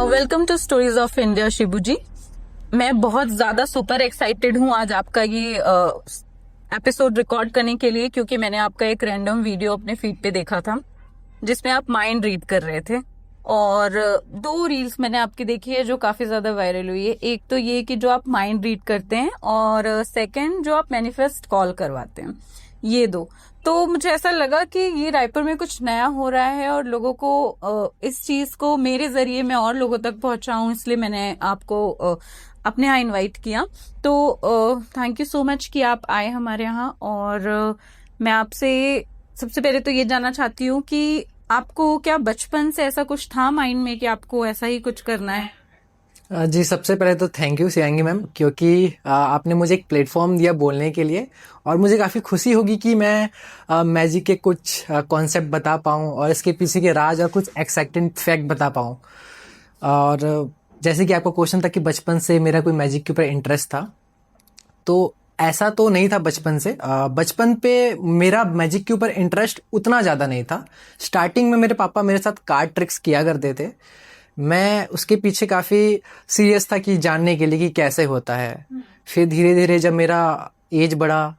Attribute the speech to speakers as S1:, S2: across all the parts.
S1: Welcome to stories of India. Shibu ji, मैं बहुत ज्यादा सुपर एक्साइटेड हूँ आज आपका ये एपिसोड रिकॉर्ड करने के लिए, क्योंकि मैंने आपका एक रैंडम वीडियो अपने फीड पे देखा था जिसमें आप माइंड रीड कर रहे थे। और दो रील्स मैंने आपकी देखी है जो काफी ज्यादा वायरल हुई है। एक तो ये कि जो आप माइंड रीड करते हैं, और सेकंड जो आप मैनिफेस्ट कॉल करवाते हैं। ये दो तो मुझे ऐसा लगा कि ये रायपुर में कुछ नया हो रहा है और लोगों को इस चीज को मेरे जरिए मैं और लोगों तक पहुंचाऊं, इसलिए मैंने आपको अपने यहाँ इनवाइट किया। तो थैंक यू सो मच कि आप आए हमारे यहाँ। और मैं आपसे सबसे पहले तो ये जानना चाहती हूँ कि आपको क्या बचपन से ऐसा कुछ था माइंड में कि आपको ऐसा ही कुछ करना है?
S2: जी, सबसे पहले तो थैंक यू शिवांगी मैम, क्योंकि आपने मुझे एक प्लेटफॉर्म दिया बोलने के लिए। और मुझे काफ़ी खुशी होगी कि मैं मैजिक के कुछ कॉन्सेप्ट बता पाऊँ और इसके पीछे के राज और कुछ एक्साइटिंग फैक्ट बता पाऊँ। और जैसे कि आपका क्वेश्चन था कि बचपन से मेरा कोई मैजिक के ऊपर इंटरेस्ट था, तो ऐसा तो नहीं था बचपन से। बचपन पे मेरा मैजिक के ऊपर इंटरेस्ट उतना ज़्यादा नहीं था। स्टार्टिंग में मेरे पापा मेरे साथ कार्ड ट्रिक्स किया करते थे। मैं उसके पीछे काफ़ी सीरियस था कि जानने के लिए कि कैसे होता है। फिर धीरे धीरे जब मेरा एज बढ़ा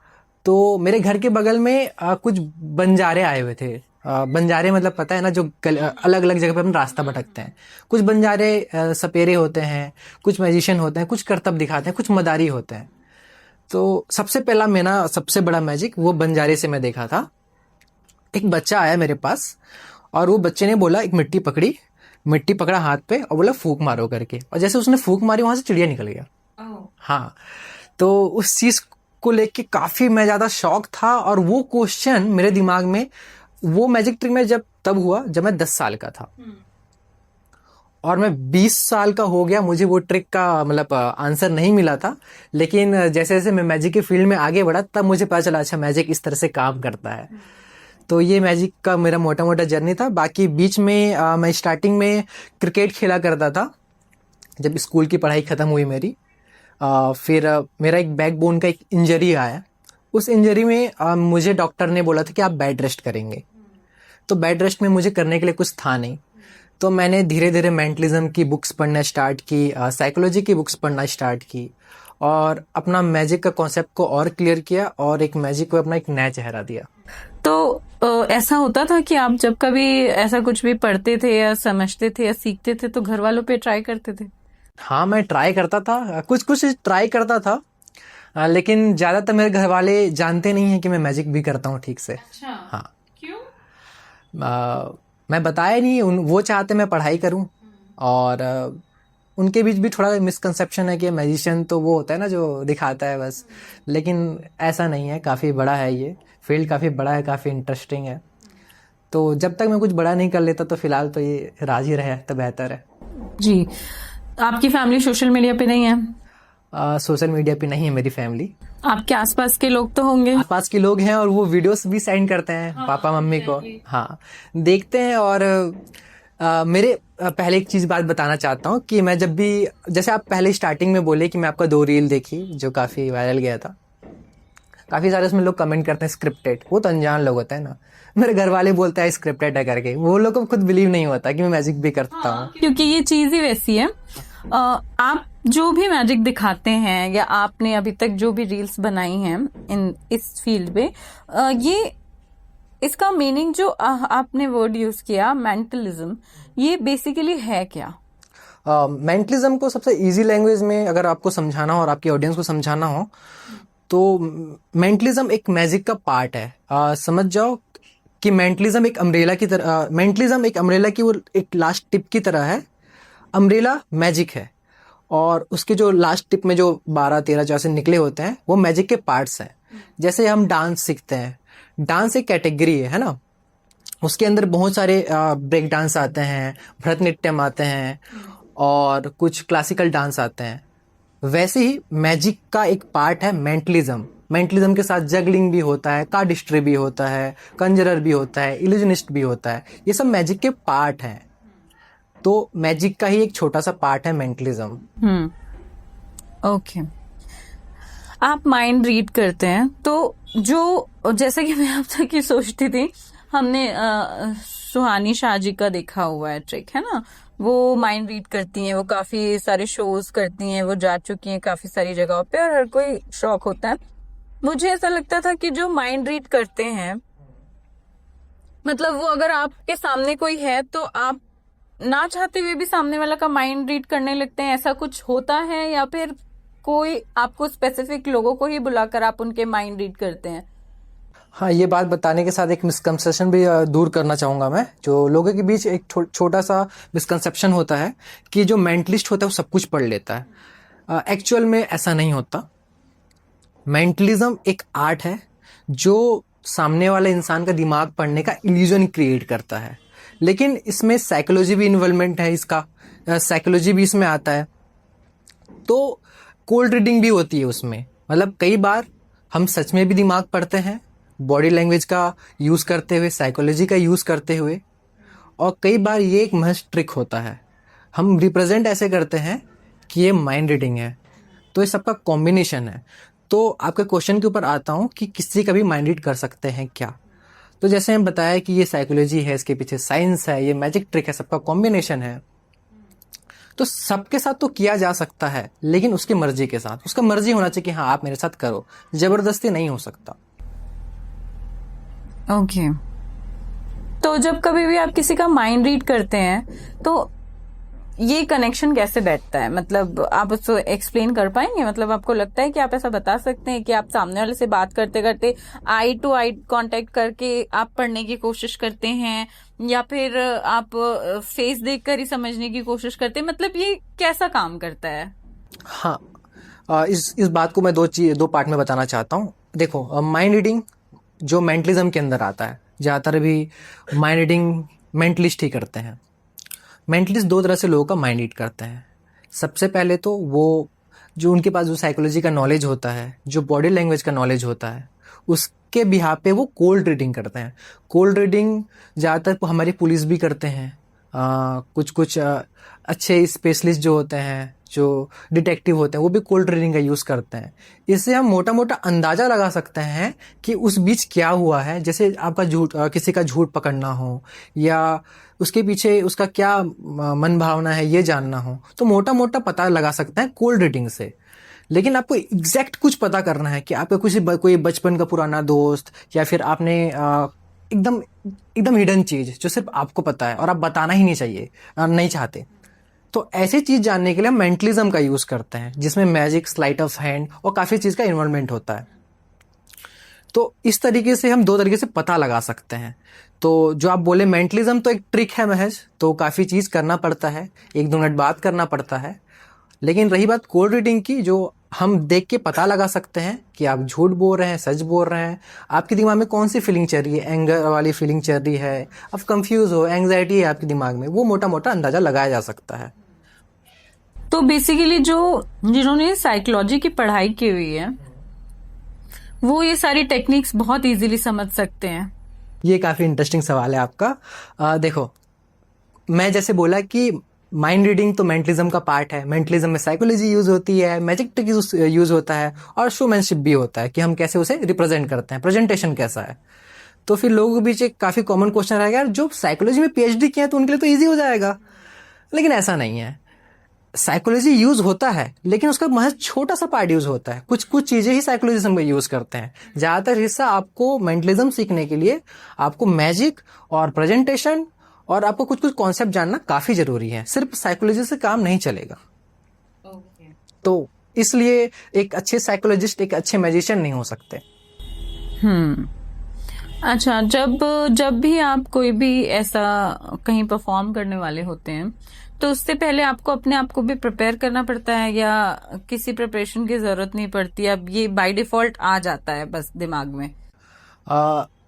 S2: तो मेरे घर के बगल में कुछ बंजारे आए हुए थे। बंजारे मतलब पता है ना, जो अलग अलग जगह पे हम रास्ता भटकते हैं। कुछ बंजारे सपेरे होते हैं, कुछ मैजिशियन होते हैं, कुछ करतब दिखाते हैं, कुछ मदारी होते हैं। तो सबसे पहला मेरा सबसे बड़ा मैजिक वो बंजारे से मैं देखा था। एक बच्चा आया मेरे पास और वो बच्चे ने बोला, एक मिट्टी पकड़ा हाथ पे और बोला फूंक मारो करके। और जैसे उसने फूंक मारी वहां से चिड़िया निकल गया। हाँ, तो उस चीज को लेके काफी मैं ज्यादा शॉक था। और वो क्वेश्चन मेरे दिमाग में, वो मैजिक ट्रिक में तब हुआ जब मैं 10 साल का था। और मैं 20 साल का हो गया, मुझे वो ट्रिक का मतलब आंसर नहीं मिला था। लेकिन जैसे जैसे मैं मैजिक के फील्ड में आगे बढ़ा तब मुझे पता चला, अच्छा मैजिक इस तरह से काम करता है। तो ये मैजिक का मेरा मोटा मोटा जर्नी था। बाकी बीच में मैं स्टार्टिंग में क्रिकेट खेला करता था जब स्कूल की पढ़ाई ख़त्म हुई मेरी। फिर मेरा एक बैकबोन का एक इंजरी आया। उस इंजरी में मुझे डॉक्टर ने बोला था कि आप बेड रेस्ट करेंगे। तो बेड रेस्ट में मुझे करने के लिए कुछ था नहीं। तो मैंने धीरे धीरे मेंटलिज्म की बुक्स पढ़ना स्टार्ट की, साइकोलॉजी की बुक्स पढ़ना स्टार्ट की, और अपना मैजिक का कॉन्सेप्ट को और क्लियर किया और एक मैजिक को अपना एक नया चेहरा दिया।
S1: तो ऐसा होता था कि आप जब कभी ऐसा कुछ भी पढ़ते थे या समझते थे या सीखते थे तो घर वालों पे ट्राई करते थे?
S2: हाँ, मैं ट्राई करता था, कुछ कुछ ट्राई करता था। लेकिन ज़्यादातर मेरे घर वाले जानते नहीं हैं कि मैं मैजिक भी करता हूँ ठीक से।
S1: अच्छा,
S2: हाँ,
S1: क्यों?
S2: मैं बताया नहीं, वो चाहते मैं पढ़ाई करूँ। और उनके बीच भी थोड़ा मिसकंसेप्शन है कि मैजिशियन तो वो होता है ना जो दिखाता है बस। लेकिन ऐसा नहीं है, काफ़ी बड़ा है ये फील्ड, काफ़ी बड़ा है, काफ़ी इंटरेस्टिंग है। तो जब तक मैं कुछ बड़ा नहीं कर लेता तो फिलहाल तो ये राज ही रहे तो बेहतर है।
S1: जी, आपकी फैमिली सोशल मीडिया पे नहीं है?
S2: सोशल मीडिया पे नहीं है मेरी फैमिली।
S1: आपके आसपास के लोग तो होंगे?
S2: आसपास के लोग हैं और वो वीडियोस भी सेंड करते हैं। हाँ, पापा मम्मी को। हाँ, देखते हैं। और मेरे पहले एक चीज़ बात बताना चाहता हूँ कि मैं जब भी, जैसे आप पहले स्टार्टिंग में बोले कि मैं आपका 2 रील देखी जो काफ़ी वायरल गया था, काफ़ी सारे उसमें लोग कमेंट करते हैं स्क्रिप्टेड। वो तो अनजान लोग होते हैं ना, मेरे घर वाले बोलते हैं स्क्रिप्टेड है करके। वो लोग को खुद बिलीव नहीं होता कि मैं मैजिक भी करता हूँ।
S1: क्योंकि ये चीज ही वैसी है। आप जो भी मैजिक दिखाते हैं या आपने अभी तक जो भी रील्स बनाई हैं इस फील्ड में, ये इसका मीनिंग जो आपने वर्ड यूज किया मेंटलिज्म, ये बेसिकली है क्या?
S2: मेंटलिज्म को सबसे इजी लैंग्वेज में अगर आपको समझाना हो और आपकी ऑडियंस को समझाना हो तो मेंटलिज्म एक मैजिक का पार्ट है। समझ जाओ कि मेंटलिज्म एक अम्ब्रेला की तरह, मेंटलिज्म एक अम्ब्रेला की वो एक लास्ट टिप की तरह है। अम्ब्रेला मैजिक है और उसके जो लास्ट टिप में जो 12-13 जैसे निकले होते हैं वो मैजिक के पार्ट्स हैं। जैसे हम डांस सीखते हैं, डांस एक कैटेगरी है ना, उसके अंदर बहुत सारे ब्रेक डांस आते हैं, भरतनाट्यम आते हैं और कुछ क्लासिकल डांस आते हैं। वैसे ही मैजिक का एक पार्ट है मेंटलिज्म। मेंटलिज्म के साथ जगलिंग भी होता है, कार्डिस्ट्री भी होता है, कंजरर भी होता है, इल्यूजनिस्ट भी होता है। ये सब मैजिक के पार्ट हैं। तो मैजिक का ही एक छोटा सा पार्ट है मेंटलिज्म।
S1: ओके। आप माइंड रीड करते हैं तो जो, जैसे कि मैं अब तक ये सोचती थी, हमने सुहानी शाह जी का देखा हुआ है ट्रिक, है ना, वो माइंड रीड करती हैं, वो काफी सारे शोज करती हैं, वो जा चुकी हैं काफी सारी जगहों पे और हर कोई शौक होता है। मुझे ऐसा लगता था कि जो माइंड रीड करते हैं, मतलब वो अगर आपके सामने कोई है तो आप ना चाहते हुए भी सामने वाला का माइंड रीड करने लगते हैं, ऐसा कुछ होता है, या फिर कोई आपको स्पेसिफिक लोगों को ही बुलाकर आप उनके माइंड रीड करते हैं?
S2: हाँ, ये बात बताने के साथ एक मिसकंसेप्शन भी दूर करना चाहूँगा मैं। जो लोगों के बीच एक छोटा सा मिसकंसेप्शन होता है कि जो मेंटलिस्ट होता है वो सब कुछ पढ़ लेता है। एक्चुअल में ऐसा नहीं होता। मेंटलिज्म एक आर्ट है जो सामने वाले इंसान का दिमाग पढ़ने का इल्यूजन क्रिएट करता है, लेकिन इसमें साइकोलॉजी भी इन्वॉल्वमेंट है, इसका साइकोलॉजी भी इसमें आता है। तो कोल्ड रीडिंग भी होती है उसमें। मतलब कई बार हम सच में भी दिमाग पढ़ते हैं, बॉडी लैंग्वेज का यूज़ करते हुए, साइकोलॉजी का यूज़ करते हुए, और कई बार ये एक महज ट्रिक होता है। हम रिप्रेजेंट ऐसे करते हैं कि ये माइंड रीडिंग है। तो ये सबका कॉम्बिनेशन है। तो आपके क्वेश्चन के ऊपर आता हूँ कि किसी का भी माइंड रीड कर सकते हैं क्या। तो जैसे हम बताया कि ये साइकोलॉजी है, इसके पीछे साइंस है, ये मैजिक ट्रिक है, सबका कॉम्बिनेशन है। तो सबके साथ तो किया जा सकता है, लेकिन उसकी मर्जी के साथ। उसका मर्जी होना चाहिए कि हाँ आप मेरे साथ करो, जबरदस्ती नहीं हो सकता।
S1: ओके। तो जब कभी भी आप किसी का माइंड रीड करते हैं तो ये कनेक्शन कैसे बैठता है? मतलब आप उसको एक्सप्लेन कर पाएंगे? मतलब आपको लगता है कि आप ऐसा बता सकते हैं कि आप सामने वाले से बात करते करते आई टू आई कांटेक्ट करके आप पढ़ने की कोशिश करते हैं, या फिर आप फेस देखकर ही समझने की कोशिश करते हैं? मतलब ये कैसा काम करता है?
S2: हाँ, इस बात को मैं दो पार्ट में बताना चाहता हूँ। देखो, माइंड रीडिंग जो मेंटलिज्म के अंदर आता है, ज़्यादातर भी माइंड रीडिंग मेंटलिस्ट ही करते हैं। मेंटलिस्ट दो तरह से लोगों का माइंड रीड करते हैं। सबसे पहले तो वो जो उनके पास जो साइकोलॉजी का नॉलेज होता है, जो बॉडी लैंग्वेज का नॉलेज होता है, उसके बिहाफ पे वो कोल्ड रीडिंग करते हैं। कोल्ड रीडिंग ज़्यादातर हमारी पुलिस भी करते हैं। कुछ कुछ अच्छे स्पेशलिस्ट जो होते हैं, जो डिटेक्टिव होते हैं, वो भी कोल्ड रीडिंग का यूज़ करते हैं। इससे हम मोटा मोटा अंदाज़ा लगा सकते हैं कि उस बीच क्या हुआ है। जैसे आपका किसी का झूठ पकड़ना हो, या उसके पीछे उसका क्या मन भावना है ये जानना हो, तो मोटा मोटा पता लगा सकते हैं कोल्ड रीडिंग से। लेकिन आपको एग्जैक्ट कुछ पता करना है कि आपका कोई बचपन का पुराना दोस्त, या फिर आपने एकदम एकदम हिडन चीज जो सिर्फ आपको पता है और आप बताना ही नहीं चाहिए, नहीं चाहते, तो ऐसी चीज जानने के लिए हम मेंटलिज्म का यूज करते हैं, जिसमें मैजिक, स्लाइट ऑफ हैंड और काफी चीज का इन्वॉल्वमेंट होता है। तो इस तरीके से हम दो तरीके से पता लगा सकते हैं। तो जो आप बोले मेंटलिज्म तो एक ट्रिक है महज, तो काफ़ी चीज़ करना पड़ता है, 1-2 मिनट बात करना पड़ता है। लेकिन रही बात कोल्ड रीडिंग की, जो हम देख के पता लगा सकते हैं कि आप झूठ बोल रहे हैं, सच बोल रहे हैं, आपके दिमाग में कौन सी फीलिंग चल रही है, एंगर वाली फीलिंग चल रही है, आप कंफ्यूज हो, एंग्जाइटी है आपके दिमाग में, वो मोटा मोटा अंदाजा लगाया जा सकता है।
S1: तो बेसिकली जिन्होंने साइकोलॉजी की पढ़ाई की हुई है वो ये सारी टेक्निक्स बहुत इजीली समझ सकते हैं।
S2: ये काफ़ी इंटरेस्टिंग सवाल है आपका। देखो, मैं जैसे बोला कि माइंड रीडिंग तो मेंटलिज्म का पार्ट है। मेंटलिज्म में साइकोलॉजी यूज होती है, मैजिक ट्रिक यूज होता है, और शोमैनशिप भी होता है कि हम कैसे उसे रिप्रेजेंट करते हैं, प्रेजेंटेशन कैसा है। तो फिर लोगों के बीच एक काफ़ी कॉमन क्वेश्चन रहेगा, यार जो साइकोलॉजी में पीएचडी किया है तो उनके लिए तो ईजी हो जाएगा। लेकिन ऐसा नहीं है। साइकोलॉजी यूज होता है, लेकिन उसका महज छोटा सा पार्ट यूज होता है। कुछ कुछ चीजें ही साइकोलॉजिज्म में यूज करते हैं। ज्यादातर हिस्सा आपको मेंटलिज्म सीखने के लिए आपको मैजिक और प्रेजेंटेशन और आपको कुछ कुछ कॉन्सेप्ट जानना काफी जरूरी है। सिर्फ साइकोलॉजी से काम नहीं चलेगा। तो इसलिए एक अच्छे साइकोलॉजिस्ट एक अच्छे मैजिशियन नहीं हो सकते।
S1: अच्छा, जब भी आप कोई भी ऐसा कहीं परफॉर्म करने वाले होते हैं तो उससे पहले आपको अपने आप को भी प्रिपेयर करना पड़ता है, या किसी प्रिपरेशन की जरूरत नहीं पड़ती? अब ये बाय डिफॉल्ट आ जाता है बस दिमाग में?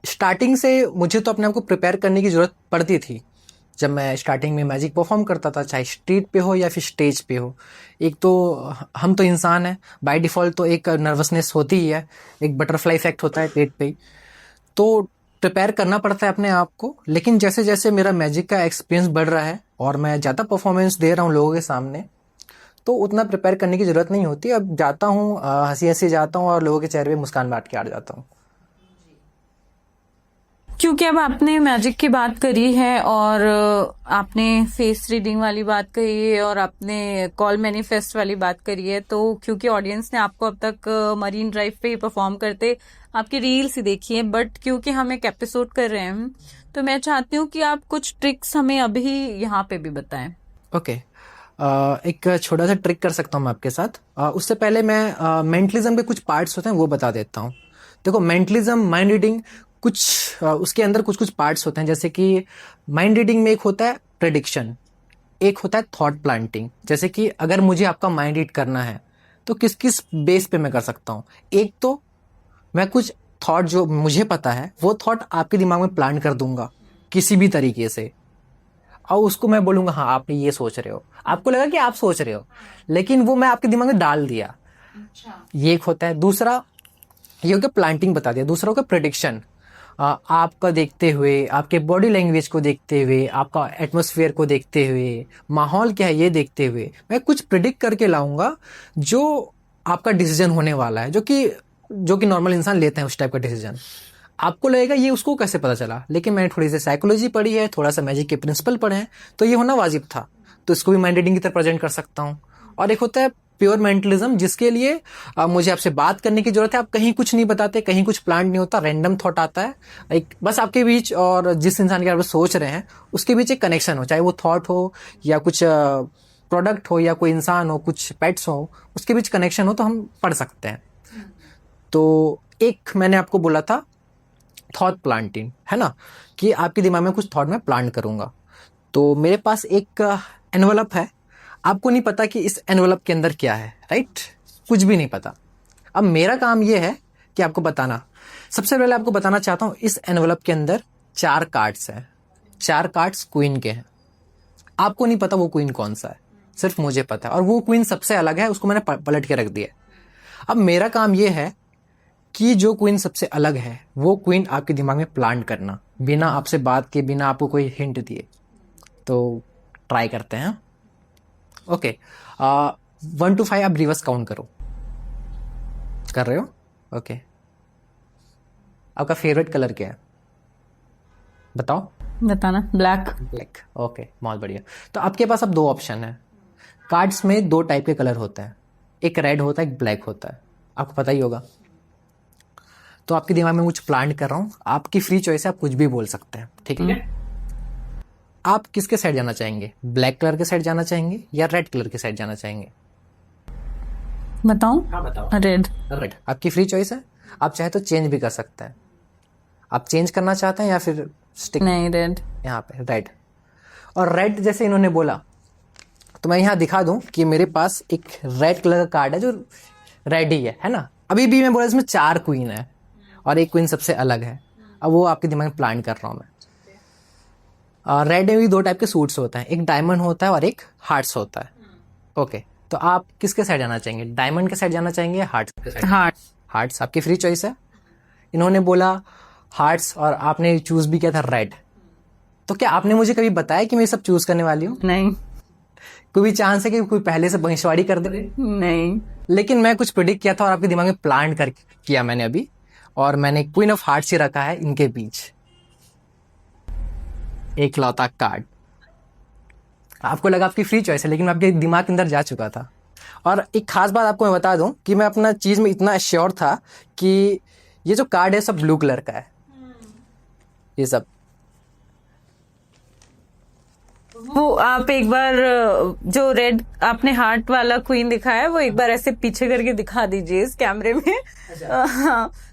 S2: स्टार्टिंग से मुझे तो अपने आप को प्रिपेयर करने की जरूरत पड़ती थी। जब मैं स्टार्टिंग में मैजिक परफॉर्म करता था, चाहे स्ट्रीट पे हो या फिर स्टेज पे हो, एक तो हम तो इंसान हैं, बाय डिफॉल्ट तो एक नर्वसनेस होती ही है, एक बटरफ्लाई इफेक्ट होता है पेट पे ही। तो प्रिपेयर करना पड़ता है अपने आप को। लेकिन जैसे जैसे मेरा मैजिक का एक्सपीरियंस बढ़ रहा है और मैं ज़्यादा परफॉर्मेंस दे रहा हूँ लोगों के सामने, तो उतना प्रिपेयर करने की ज़रूरत नहीं होती। अब जाता हूँ, हंसी हंसी जाता हूँ और लोगों के चेहरे पे मुस्कान बांट के आ जाता हूँ।
S1: क्योंकि अब आपने मैजिक की बात करी है और आपने फेस रीडिंग वाली बात करी है और आपने कॉल मैनिफेस्ट वाली बात करी है, तो क्योंकि ऑडियंस ने आपको अब तक मरीन ड्राइव पे ही परफॉर्म करते आपकी रील्स ही देखी है, बट क्योंकि हम एक एपिसोड कर रहे हैं तो मैं चाहती हूँ कि आप कुछ ट्रिक्स हमें अभी यहाँ पे भी बताएं।
S2: ओके, एक छोटा सा ट्रिक कर सकता हूँ मैं आपके साथ। उससे पहले मैं मेंटलिज्म के कुछ पार्ट्स होते हैं वो बता देता हूँ। देखो, मेंटलिज्म, माइंड रीडिंग, कुछ उसके अंदर कुछ कुछ पार्ट्स होते हैं। जैसे कि माइंड रीडिंग में एक होता है प्रेडिक्शन, एक होता है थॉट प्लांटिंग। जैसे कि अगर मुझे आपका माइंड रीड करना है तो किस किस बेस पे मैं कर सकता हूँ। एक तो मैं कुछ थॉट जो मुझे पता है वो थॉट आपके दिमाग में प्लांट कर दूंगा किसी भी तरीके से, और उसको मैं बोलूंगा हाँ आप ये सोच रहे हो, आपको लगा कि आप सोच रहे हो, लेकिन वो मैं आपके दिमाग में डाल दिया। ये एक होता है। दूसरा ये हो गया प्लांटिंग, बता दिया। दूसरा हो गया प्रेडिक्शन, आपका देखते हुए, आपके बॉडी लैंग्वेज को देखते हुए, आपका एटमॉस्फेयर को देखते हुए, माहौल क्या है ये देखते हुए मैं कुछ प्रिडिक्ट करके लाऊंगा जो आपका डिसीजन होने वाला है, जो कि नॉर्मल इंसान लेते हैं उस टाइप का डिसीजन। आपको लगेगा ये उसको कैसे पता चला, लेकिन मैंने थोड़ी सी साइकोलॉजी पढ़ी है, थोड़ा सा मैजिक के प्रिंसिपल पढ़े हैं, तो ये होना वाजिब था, तो इसको भी माइंड रीडिंग की तरह प्रेजेंट कर सकता हूँ। और एक होता है प्योर मेंटलिज्म, जिसके लिए मुझे आपसे बात करने की जरूरत है। आप कहीं कुछ नहीं बताते, कहीं कुछ प्लान नहीं होता, रैंडम थॉट आता है एक, बस आपके बीच और जिस इंसान के बारे में सोच रहे हैं उसके बीच एक कनेक्शन हो, चाहे वो थॉट हो या कुछ प्रोडक्ट हो या कोई इंसान हो, कुछ पेट्स हो, उसके बीच कनेक्शन हो तो हम पढ़ सकते हैं। तो एक मैंने आपको बोला था थॉट प्लांटिंग, है ना, कि आपके दिमाग में कुछ थॉट मैं प्लांट करूंगा। तो मेरे पास एक एनवलप है, आपको नहीं पता कि इस एनवलप के अंदर क्या है, राइट, कुछ भी नहीं पता। अब मेरा काम ये है कि आपको बताना। सबसे पहले आपको बताना चाहता हूं, इस एनवलप के अंदर 4 कार्ड्स हैं। 4 कार्ड्स क्वीन के हैं। आपको नहीं पता वो क्वीन कौन सा है, सिर्फ मुझे पता है, और वो क्वीन सबसे अलग है, उसको मैंने पलट के रख दिया। अब मेरा काम ये है कि जो क्वीन सबसे अलग है वो क्वीन आपके दिमाग में प्लांट करना, बिना आपसे बात के, बिना आपको कोई हिंट दिए। तो ट्राई करते हैं। ओके, 1 to 5 आप रिवर्स काउंट करो। कर रहे हो? ओके। आपका फेवरेट कलर क्या है, बताओ?
S1: बताना। ब्लैक।
S2: ब्लैक। ओके, बहुत बढ़िया। तो आपके पास अब 2 ऑप्शन है। कार्ड्स में 2 टाइप के कलर होते हैं, एक रेड होता है, एक ब्लैक होता है, आपको पता ही होगा। तो आपके दिमाग में कुछ प्लांट कर रहा हूं, आपकी फ्री चॉइस है, आप कुछ भी बोल सकते हैं, ठीक है? आप किसके साइड जाना चाहेंगे, ब्लैक कलर के साइड जाना चाहेंगे या रेड कलर के साइड जाना चाहेंगे?
S1: बताऊं?
S2: हाँ बताओ।
S1: रेड।
S2: रेड आपकी फ्री चॉइस है, आप चाहे तो चेंज भी कर सकते हैं। आप चेंज करना चाहते हैं या फिर स्टिक?
S1: नहीं, रेड।
S2: यहाँ पे रेड। और रेड जैसे इन्होंने बोला तो मैं यहाँ दिखा दूं कि मेरे पास एक रेड कलर का कार्ड है जो रेड ही है ना। अभी भी मैं बोला इसमें 4 क्वीन है और एक क्वीन सबसे अलग है। अब वो आपके दिमाग में प्लान कर रहा हूं मैं। रेड में भी 2 टाइप के सूट्स होते हैं, एक डायमंड होता है और एक हार्ट्स होता है। ओके, तो आप किसके साइड जाना चाहेंगे, डायमंड के साइड जाना चाहेंगे या हार्ट्स के साइड?
S1: हार्ट।
S2: हार्ट्स आपकी फ्री चॉइस है। इन्होंने बोला हार्ट्स और आपने चूज भी किया था रेड। तो क्या आपने मुझे कभी बताया कि मैं ये सब चूज करने वाली हूँ?
S1: नहीं।
S2: कोई भी चांस है कि कोई पहले से भविष्यवाणी कर दे?
S1: नहीं।
S2: लेकिन मैं कुछ प्रिडिक्ट किया था और आपके दिमाग में प्लान कर किया मैंने अभी, और मैंने क्वीन ऑफ हार्ट्स ही रखा है इनके बीच, एक लौता कार्ड। आपको लगा आपकी फ्री चॉइस है, लेकिन मैं आपके दिमाग के अंदर जा चुका था। और एक खास बात आपको मैं बता दूं कि मैं अपना चीज में इतना श्योर था कि ये जो कार्ड है सब ब्लू कलर का है, ये सब।
S1: वो आप एक बार जो रेड आपने हार्ट वाला क्वीन दिखाया है वो एक बार ऐसे पीछे करके दिखा दीजिए इस कैमरे में,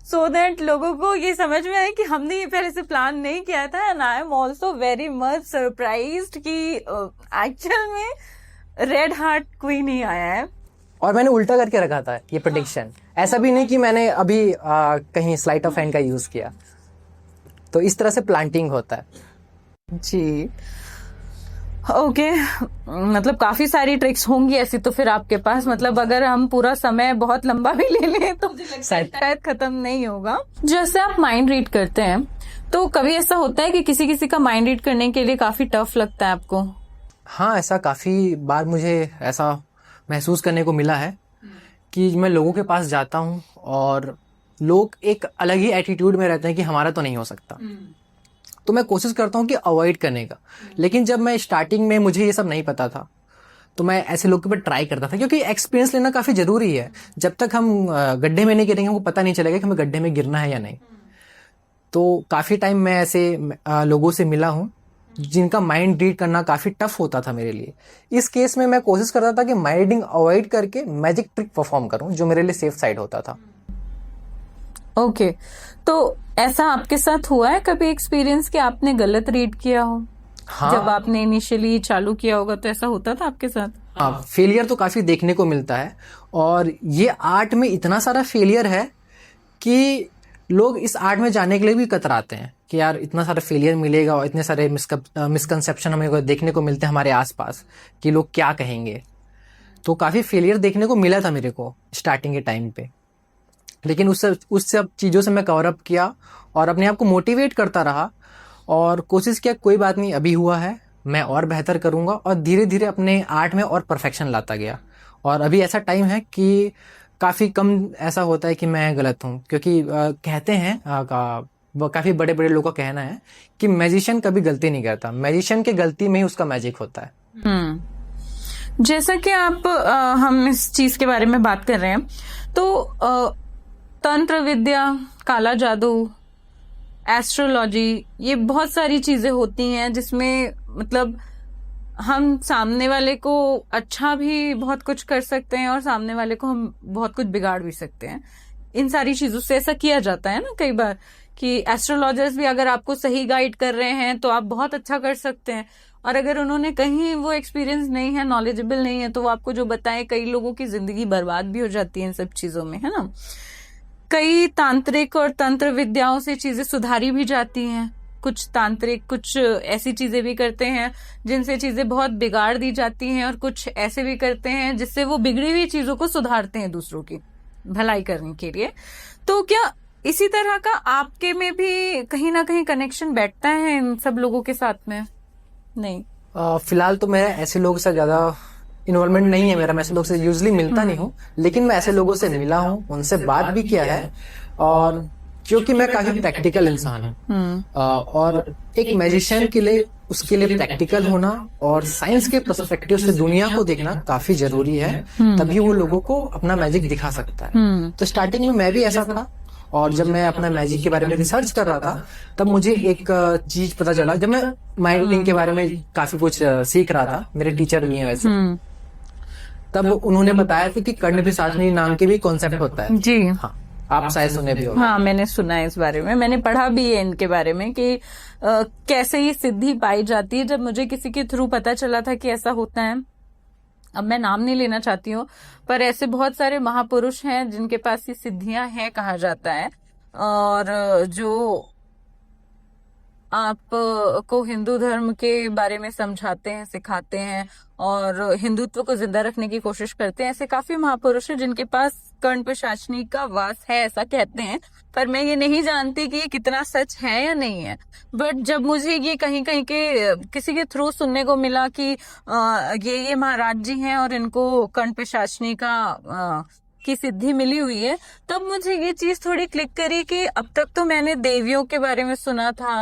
S1: सो दैट लोगों को ये समझ में आए कि हमने ये पहले से प्लान नहीं किया था। And I am also very much surprised कि एक्चुअल में रेड हार्ट क्वीन ही आया है।
S2: और मैंने उल्टा करके रखा था ये प्रेडिक्शन, ऐसा भी नहीं कि मैंने अभी कहीं स्लाइट ऑफ हैंड का यूज किया। तो इस तरह से प्लांटिंग होता है
S1: जी। ओके, मतलब काफी सारी ट्रिक्स होंगी ऐसी तो फिर आपके पास, मतलब अगर हम पूरा समय बहुत लंबा भी ले लें तो शायद खत्म नहीं होगा। जैसे आप माइंड रीड करते हैं तो कभी ऐसा होता है कि किसी किसी का माइंड रीड करने के लिए काफी टफ लगता है आपको?
S2: हाँ, ऐसा काफ़ी बार मुझे ऐसा महसूस करने को मिला है कि मैं लोगों के पास जाता हूँ और लोग एक अलग ही एटीट्यूड में रहते हैं कि हमारा तो नहीं हो सकता, तो मैं कोशिश करता हूँ कि अवॉइड करने का। लेकिन जब मैं स्टार्टिंग में मुझे ये सब नहीं पता था तो मैं ऐसे लोगों के ऊपर ट्राई करता था, क्योंकि एक्सपीरियंस लेना काफ़ी ज़रूरी है। जब तक हम गड्ढे में नहीं गिरेंगे हमको पता नहीं चलेगा कि हमें गड्ढे में गिरना है या नहीं। तो काफ़ी टाइम मैं ऐसे लोगों से मिला हूँ जिनका माइंड रीड करना काफ़ी टफ होता था मेरे लिए। इस केस में मैं कोशिश करता था कि माइंड रीडिंग अवॉइड करके मैजिक ट्रिक परफॉर्म करूँ, जो मेरे लिए सेफ साइड होता था।
S1: ओके, तो ऐसा आपके साथ हुआ है कभी एक्सपीरियंस कि आपने गलत रीड किया हो?
S2: हाँ,
S1: जब आपने इनिशियली चालू किया होगा तो ऐसा होता था आपके साथ?
S2: हाँ, फेलियर तो काफ़ी देखने को मिलता है, और ये आर्ट में इतना सारा फेलियर है कि लोग इस आर्ट में जाने के लिए भी कतराते हैं कि यार इतना सारा फेलियर मिलेगा और इतने सारे मिसकंसेप्शन हमें देखने को मिलते हैं हमारे आसपास कि लोग क्या कहेंगे। तो काफ़ी फेलियर देखने को मिला था मेरे को स्टार्टिंग के टाइम पे, लेकिन उस सब चीज़ों से मैं कवर अप किया और अपने आप को मोटिवेट करता रहा और कोशिश किया कोई बात नहीं, अभी हुआ है, मैं और बेहतर करूँगा, और धीरे धीरे अपने आर्ट में और परफेक्शन लाता गया। और अभी ऐसा टाइम है कि काफ़ी कम ऐसा होता है कि मैं गलत हूँ, क्योंकि कहते हैं काफ़ी बड़े बड़े लोगों का कहना है कि मैजिशियन कभी गलती नहीं करता, मैजिशियन की गलती में ही उसका मैजिक होता है।
S1: जैसा कि हम इस चीज के बारे में बात कर रहे हैं, तो तंत्र विद्या, काला जादू, एस्ट्रोलॉजी, ये बहुत सारी चीजें होती हैं जिसमें मतलब हम सामने वाले को अच्छा भी बहुत कुछ कर सकते हैं और सामने वाले को हम बहुत कुछ बिगाड़ भी सकते हैं। इन सारी चीजों से ऐसा किया जाता है ना कई बार कि एस्ट्रोलॉजर्स भी अगर आपको सही गाइड कर रहे हैं तो आप बहुत अच्छा कर सकते हैं, और अगर उन्होंने कहीं वो एक्सपीरियंस नहीं है, नॉलेजेबल नहीं है, तो वो आपको जो बताएं, कई लोगों की जिंदगी बर्बाद भी हो जाती है इन सब चीजों में, है ना। कई तांत्रिक और तंत्र विद्याओं से चीजें सुधारी भी जाती हैं। कुछ तांत्रिक कुछ ऐसी चीजें भी करते हैं जिनसे चीजें बहुत बिगाड़ दी जाती हैं, और कुछ ऐसे भी करते हैं जिससे वो बिगड़ी हुई चीजों को सुधारते हैं दूसरों की भलाई करने के लिए। तो क्या इसी तरह का आपके में भी कहीं ना कहीं कनेक्शन बैठता है इन सब लोगों के साथ में? नहीं,
S2: फिलहाल तो मैं ऐसे लोगों से ज़्यादा इन्वॉल्वमेंट नहीं है मेरा, मैं ऐसे लोगों से यूजली मिलता नहीं हूँ, लेकिन मैं ऐसे लोगों से मिला हूँ, उनसे बात भी किया है। और क्योंकि मैं काफी प्रैक्टिकल इंसान हूँ, और एक मैजिशियन के लिए उसके लिए प्रैक्टिकल होना और साइंस के पर्सपेक्टिव से दुनिया को देखना काफी जरूरी है, तभी वो लोगों को अपना मैजिक दिखा सकता है। तो स्टार्टिंग में मैं भी ऐसा था, और जब मैं अपना मैजिक के बारे में रिसर्च कर रहा था तब मुझे एक चीज पता चला। जब मैं माइंड रीडिंग के बारे में काफी कुछ सीख रहा था, मेरे टीचर भी हैं वैसे, तब उन्होंने बताया था कि कर्ण पिशाचनी नाम के भी कॉन्सेप्ट होता है।
S1: जी
S2: हाँ, आप शायद सुने भी हो।
S1: हाँ, मैंने सुना है इस बारे में, मैंने पढ़ा भी है इनके बारे में कि कैसे ये सिद्धि पाई जाती है। जब मुझे किसी के थ्रू पता चला था कि ऐसा होता है, अब मैं नाम नहीं लेना चाहती हूँ, पर ऐसे बहुत सारे महापुरुष हैं जिनके पास ये सिद्धियां हैं कहा जाता है, और जो आप को हिंदू धर्म के बारे में समझाते हैं, सिखाते हैं और हिंदुत्व को जिंदा रखने की कोशिश करते हैं। ऐसे काफी महापुरुष हैं जिनके पास कर्ण पिशाचनी का वास है, ऐसा कहते हैं, पर मैं ये नहीं जानती कि ये कितना सच है या नहीं है। बट जब मुझे ये कहीं कहीं के किसी के थ्रू सुनने को मिला कि ये महाराज जी हैं और इनको कर्ण पिशाचनी की सिद्धि मिली हुई है, तब मुझे ये चीज थोड़ी क्लिक करी कि अब तक तो मैंने देवियों के बारे में सुना था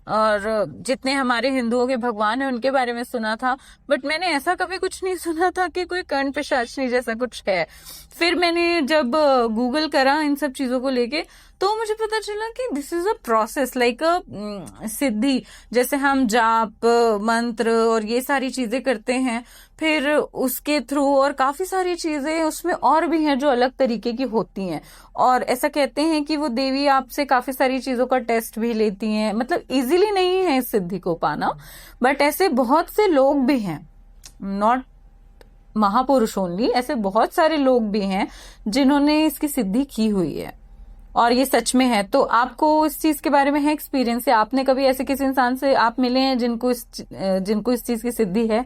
S1: और जितने हमारे हिंदुओं के भगवान हैं उनके बारे में सुना था, बट मैंने ऐसा कभी कुछ नहीं सुना था कि कोई कर्ण पिशाचनी जैसा कुछ है। फिर मैंने जब गूगल करा इन सब चीजों को लेके, तो मुझे पता चला कि this is a process like a siddhi. जैसे हम जाप मंत्र और ये सारी चीजें करते हैं, फिर उसके थ्रू और काफी सारी चीजें उसमें और भी हैं जो अलग तरीके की होती हैं। और ऐसा कहते हैं कि वो देवी आपसे काफी सारी चीजों का टेस्ट भी लेती हैं। मतलब इजीली नहीं है इस सिद्धि को पाना, बट ऐसे बहुत से लोग भी हैं, नॉट महापुरुष ओनली, ऐसे बहुत सारे लोग भी हैं जिन्होंने इसकी सिद्धि की हुई है और ये सच में है। तो आपको इस चीज के बारे में है एक्सपीरियंस, या आपने कभी ऐसे किसी इंसान से आप मिले हैं जिनको इस चीज की सिद्धि है?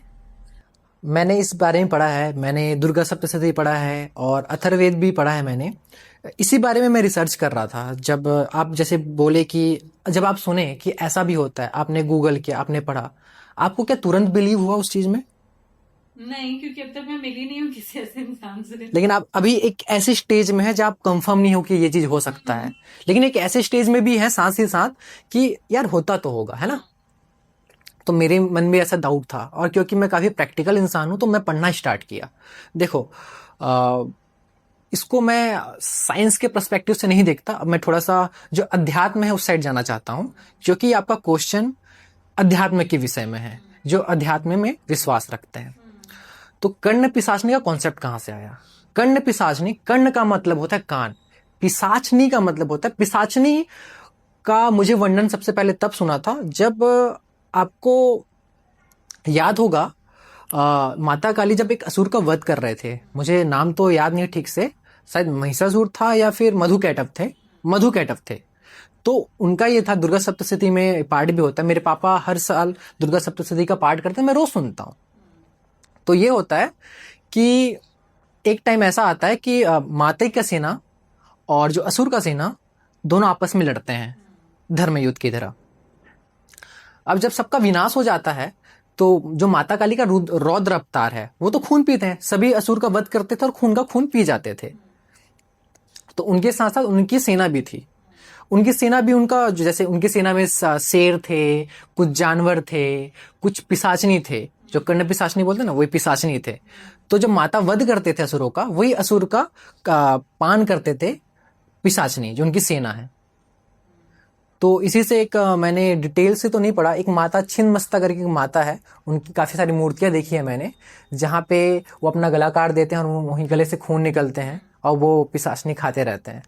S2: मैंने इस बारे में पढ़ा है, मैंने दुर्गा सप्तशती पढ़ा है और अथर्ववेद भी पढ़ा है मैंने। इसी बारे में मैं रिसर्च कर रहा था। जब आप जैसे बोले कि जब आप सुने कि ऐसा भी होता है, आपने गूगल किया, आपने पढ़ा, आपको क्या तुरंत बिलीव हुआ उस चीज में?
S1: नहीं, क्योंकि अब तक मैं मिली नहीं हूँ किसी ऐसे इंसान से।
S2: लेकिन आप अभी एक ऐसे स्टेज में है जब आप कंफर्म नहीं हो कि ये चीज हो सकता है, लेकिन एक ऐसे स्टेज में भी है साथ ही साथ कि यार होता तो होगा, है ना। तो मेरे मन में ऐसा डाउट था, और क्योंकि मैं काफी प्रैक्टिकल इंसान हूं तो मैं पढ़ना स्टार्ट किया। देखो, आ, इसको मैं साइंस के पर्सपेक्टिव से नहीं देखता, अब मैं थोड़ा सा जो अध्यात्म है उस साइड जाना चाहता हूँ, क्योंकि आपका क्वेश्चन अध्यात्म के विषय में है, जो अध्यात्म में विश्वास रखते हैं। तो कर्ण पिशाचनी का कॉन्सेप्ट कहां से आया? कर्ण पिशाचनी, कर्ण का मतलब होता है कान, पिशाचनी का मतलब होता है, पिशाचनी का मुझे वर्णन सबसे पहले तब सुना था जब आपको याद होगा, माता काली जब एक असुर का वध कर रहे थे, मुझे नाम तो याद नहीं ठीक से, शायद महिषासुर था या फिर मधु कैटभ थे। तो उनका ये था, दुर्गा सप्तशती में पाठ भी होता है, मेरे पापा हर साल दुर्गा सप्तशती का पाठ करते हैं, मैं रोज सुनता हूँ। तो ये होता है कि एक टाइम ऐसा आता है कि माता का सेना और जो असुर का सेना दोनों आपस में लड़ते हैं धर्म युद्ध की तरह। अब जब सबका विनाश हो जाता है तो जो माता काली का रौद्र अवतार है वो तो खून पीते हैं, सभी असुर का वध करते थे और खून का खून पी जाते थे। तो उनके साथ साथ उनकी सेना भी थी, उनकी सेना भी उनका, जैसे उनकी सेना में शेर थे, कुछ जानवर थे, कुछ पिशाचनी थे, जो कर्ण पिशाचनी बोलते हैं ना, वही पिशाचनी थे। तो जब माता वध करते थे असुरों का, वही असुर का पान करते थे पिशाचनी, जो उनकी सेना है। तो इसी से एक मैंने डिटेल से तो नहीं पढ़ा, एक माता छिन्नमस्ता करके एक माता है, उनकी काफी सारी मूर्तियां देखी है मैंने, जहाँ पे वो अपना गला काट देते हैं और वहीं गले से खून निकलते हैं और वो पिशाचनी खाते रहते हैं।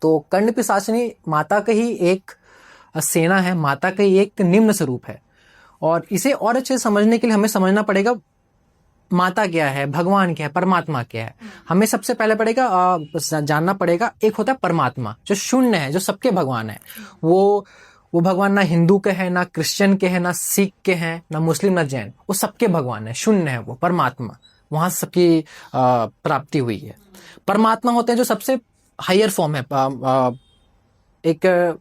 S2: तो कर्ण पिशाचनी माता का ही एक सेना है, माता का ही एक निम्न स्वरूप है। और इसे और अच्छे से समझने के लिए हमें समझना पड़ेगा माता क्या है, भगवान क्या है, परमात्मा क्या है। हमें सबसे पहले पड़ेगा जानना पड़ेगा, एक होता है परमात्मा जो शून्य है, जो सबके भगवान है। वो भगवान ना हिंदू के हैं, ना क्रिश्चियन के हैं, ना सिख के हैं, ना मुस्लिम, ना जैन, वो सबके भगवान है, शून्य है वो परमात्मा, वहां से सबकी प्राप्ति हुई है। परमात्मा होते हैं जो सबसे हायर फॉर्म है, एक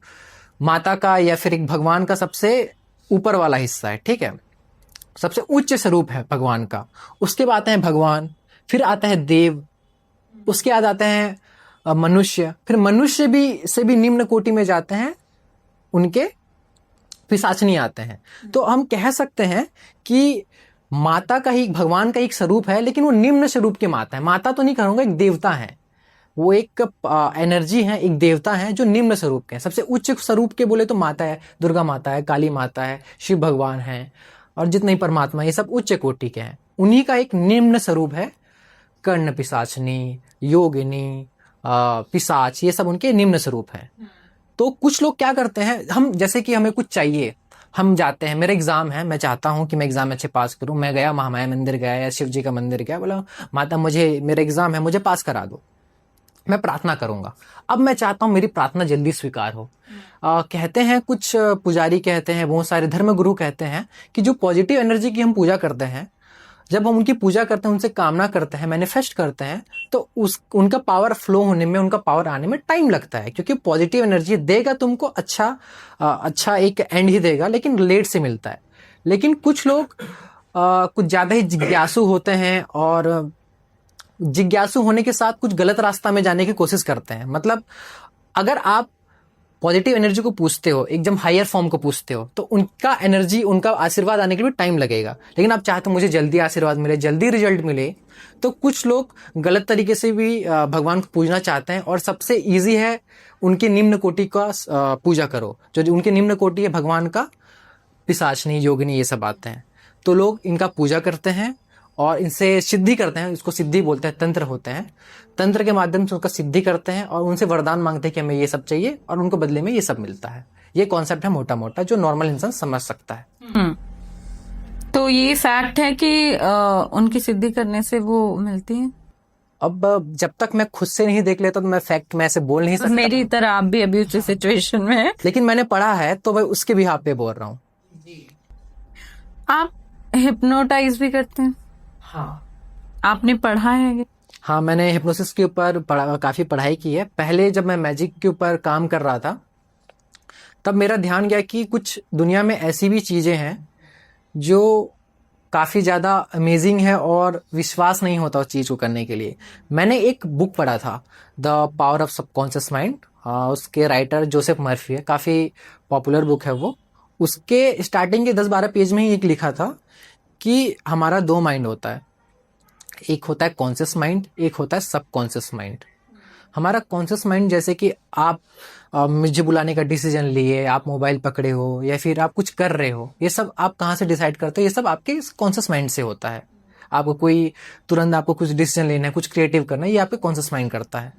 S2: माता का या फिर एक भगवान का सबसे ऊपर वाला हिस्सा है, ठीक है, सबसे उच्च स्वरूप है भगवान का। उसके बाद आते हैं भगवान, फिर आता है देव, उसके बाद आते हैं मनुष्य, फिर मनुष्य भी से भी निम्न कोटि में जाते हैं उनके पिशाचनी आते हैं। तो हम कह सकते हैं कि माता का ही, भगवान का एक स्वरूप है, लेकिन वो निम्न स्वरूप की माता है। माता तो नहीं कहूंगा, एक देवता है, वो एक एनर्जी है, एक देवता है जो निम्न स्वरूप के हैं। सबसे उच्च स्वरूप के बोले तो माता है, दुर्गा माता है, काली माता है, शिव भगवान है, और जितने ही परमात्मा, ये सब उच्च कोटि के हैं। उन्हीं का एक निम्न स्वरूप है कर्ण पिशाचनी, योगिनी, पिशाच, ये सब उनके निम्न स्वरूप हैं। तो कुछ लोग क्या करते हैं, हम जैसे कि हमें कुछ चाहिए, हम जाते हैं, मेरा एग्जाम है, मैं चाहता हूं कि मैं एग्जाम अच्छे पास करूं, मैं गया महामाया मंदिर गया या शिव जी का मंदिर गया, बोला माता मुझे, मेरा एग्जाम है, मुझे पास करा दो, मैं प्रार्थना करूंगा। अब मैं चाहता हूं मेरी प्रार्थना जल्दी स्वीकार हो। कहते हैं कुछ पुजारी कहते हैं, बहुत सारे धर्म गुरु कहते हैं कि जो पॉजिटिव एनर्जी की हम पूजा करते हैं, जब हम उनकी पूजा करते हैं, उनसे कामना करते हैं, मैनिफेस्ट करते हैं, तो उनका पावर फ्लो होने में, उनका पावर आने में टाइम लगता है, क्योंकि पॉजिटिव एनर्जी देगा तुमको अच्छा एक एंड ही देगा, लेकिन लेट से मिलता है। लेकिन कुछ लोग कुछ ज्यादा ही जिज्ञासु होते हैं, और जिज्ञासु होने के साथ कुछ गलत रास्ता में जाने की कोशिश करते हैं। मतलब अगर आप पॉजिटिव एनर्जी को पूछते हो, एकदम हायर फॉर्म को पूछते हो, तो उनका एनर्जी, उनका आशीर्वाद आने के लिए टाइम लगेगा। लेकिन आप चाहते हो मुझे जल्दी आशीर्वाद मिले, जल्दी रिजल्ट मिले, तो कुछ लोग गलत तरीके से भी भगवान को पूजना चाहते हैं, और सबसे इजी है उनके निम्न कोटि का पूजा करो। जो उनके निम्न कोटि है भगवान का, पिशाचनी, योगिनी, ये सब आते हैं, तो लोग इनका पूजा करते हैं और इनसे सिद्धि करते हैं। इसको सिद्धि बोलते हैं, तंत्र होते हैं, तंत्र के माध्यम से उनका सिद्धि करते हैं और उनसे वरदान मांगते हैं कि हमें ये सब चाहिए, और उनको बदले में ये सब मिलता है। ये कॉन्सेप्ट है मोटा मोटा, जो नॉर्मल इंसान समझ सकता है।
S1: तो ये फैक्ट है कि उनकी सिद्धि करने से वो मिलती है।
S2: अब जब तक मैं खुद से नहीं देख लेता तो मैं फैक्ट में ऐसे बोल नहीं सकता।
S1: मेरी तरह आप भी अभी उस सिचुएशन में है,
S2: लेकिन मैंने पढ़ा है तो मैं उसके भी हाथ पे बोल रहा हूँ।
S1: आप हिप्नोटाइज भी करते हैं?
S2: हाँ,
S1: आपने पढ़ा है?
S2: हाँ, मैंने हिप्नोसिस के ऊपर काफी पढ़ाई की है। पहले जब मैं मैजिक के ऊपर काम कर रहा था, तब मेरा ध्यान गया कि कुछ दुनिया में ऐसी भी चीजें हैं जो काफ़ी ज़्यादा अमेजिंग है और विश्वास नहीं होता उस चीज़ को करने के लिए। मैंने एक बुक पढ़ा था, the power of subconscious mind. उसके राइटर जोसेफ मर्फी है, काफ़ी पॉपुलर बुक है वो। उसके स्टार्टिंग के 10-12 पेज में ही एक लिखा था कि हमारा 2 माइंड होता है, एक होता है कॉन्शियस माइंड, एक होता है सबकॉन्शियस माइंड। हमारा कॉन्शियस माइंड, जैसे कि आप मुझे बुलाने का डिसीजन लिए, आप मोबाइल पकड़े हो या फिर आप कुछ कर रहे हो, ये सब आप कहाँ से डिसाइड करते हो? ये सब आपके कॉन्शियस माइंड से होता है। आपको कोई तुरंत आपको कुछ डिसीजन लेना है, कुछ क्रिएटिव करना है, ये आपके कॉन्शियस माइंड करता है।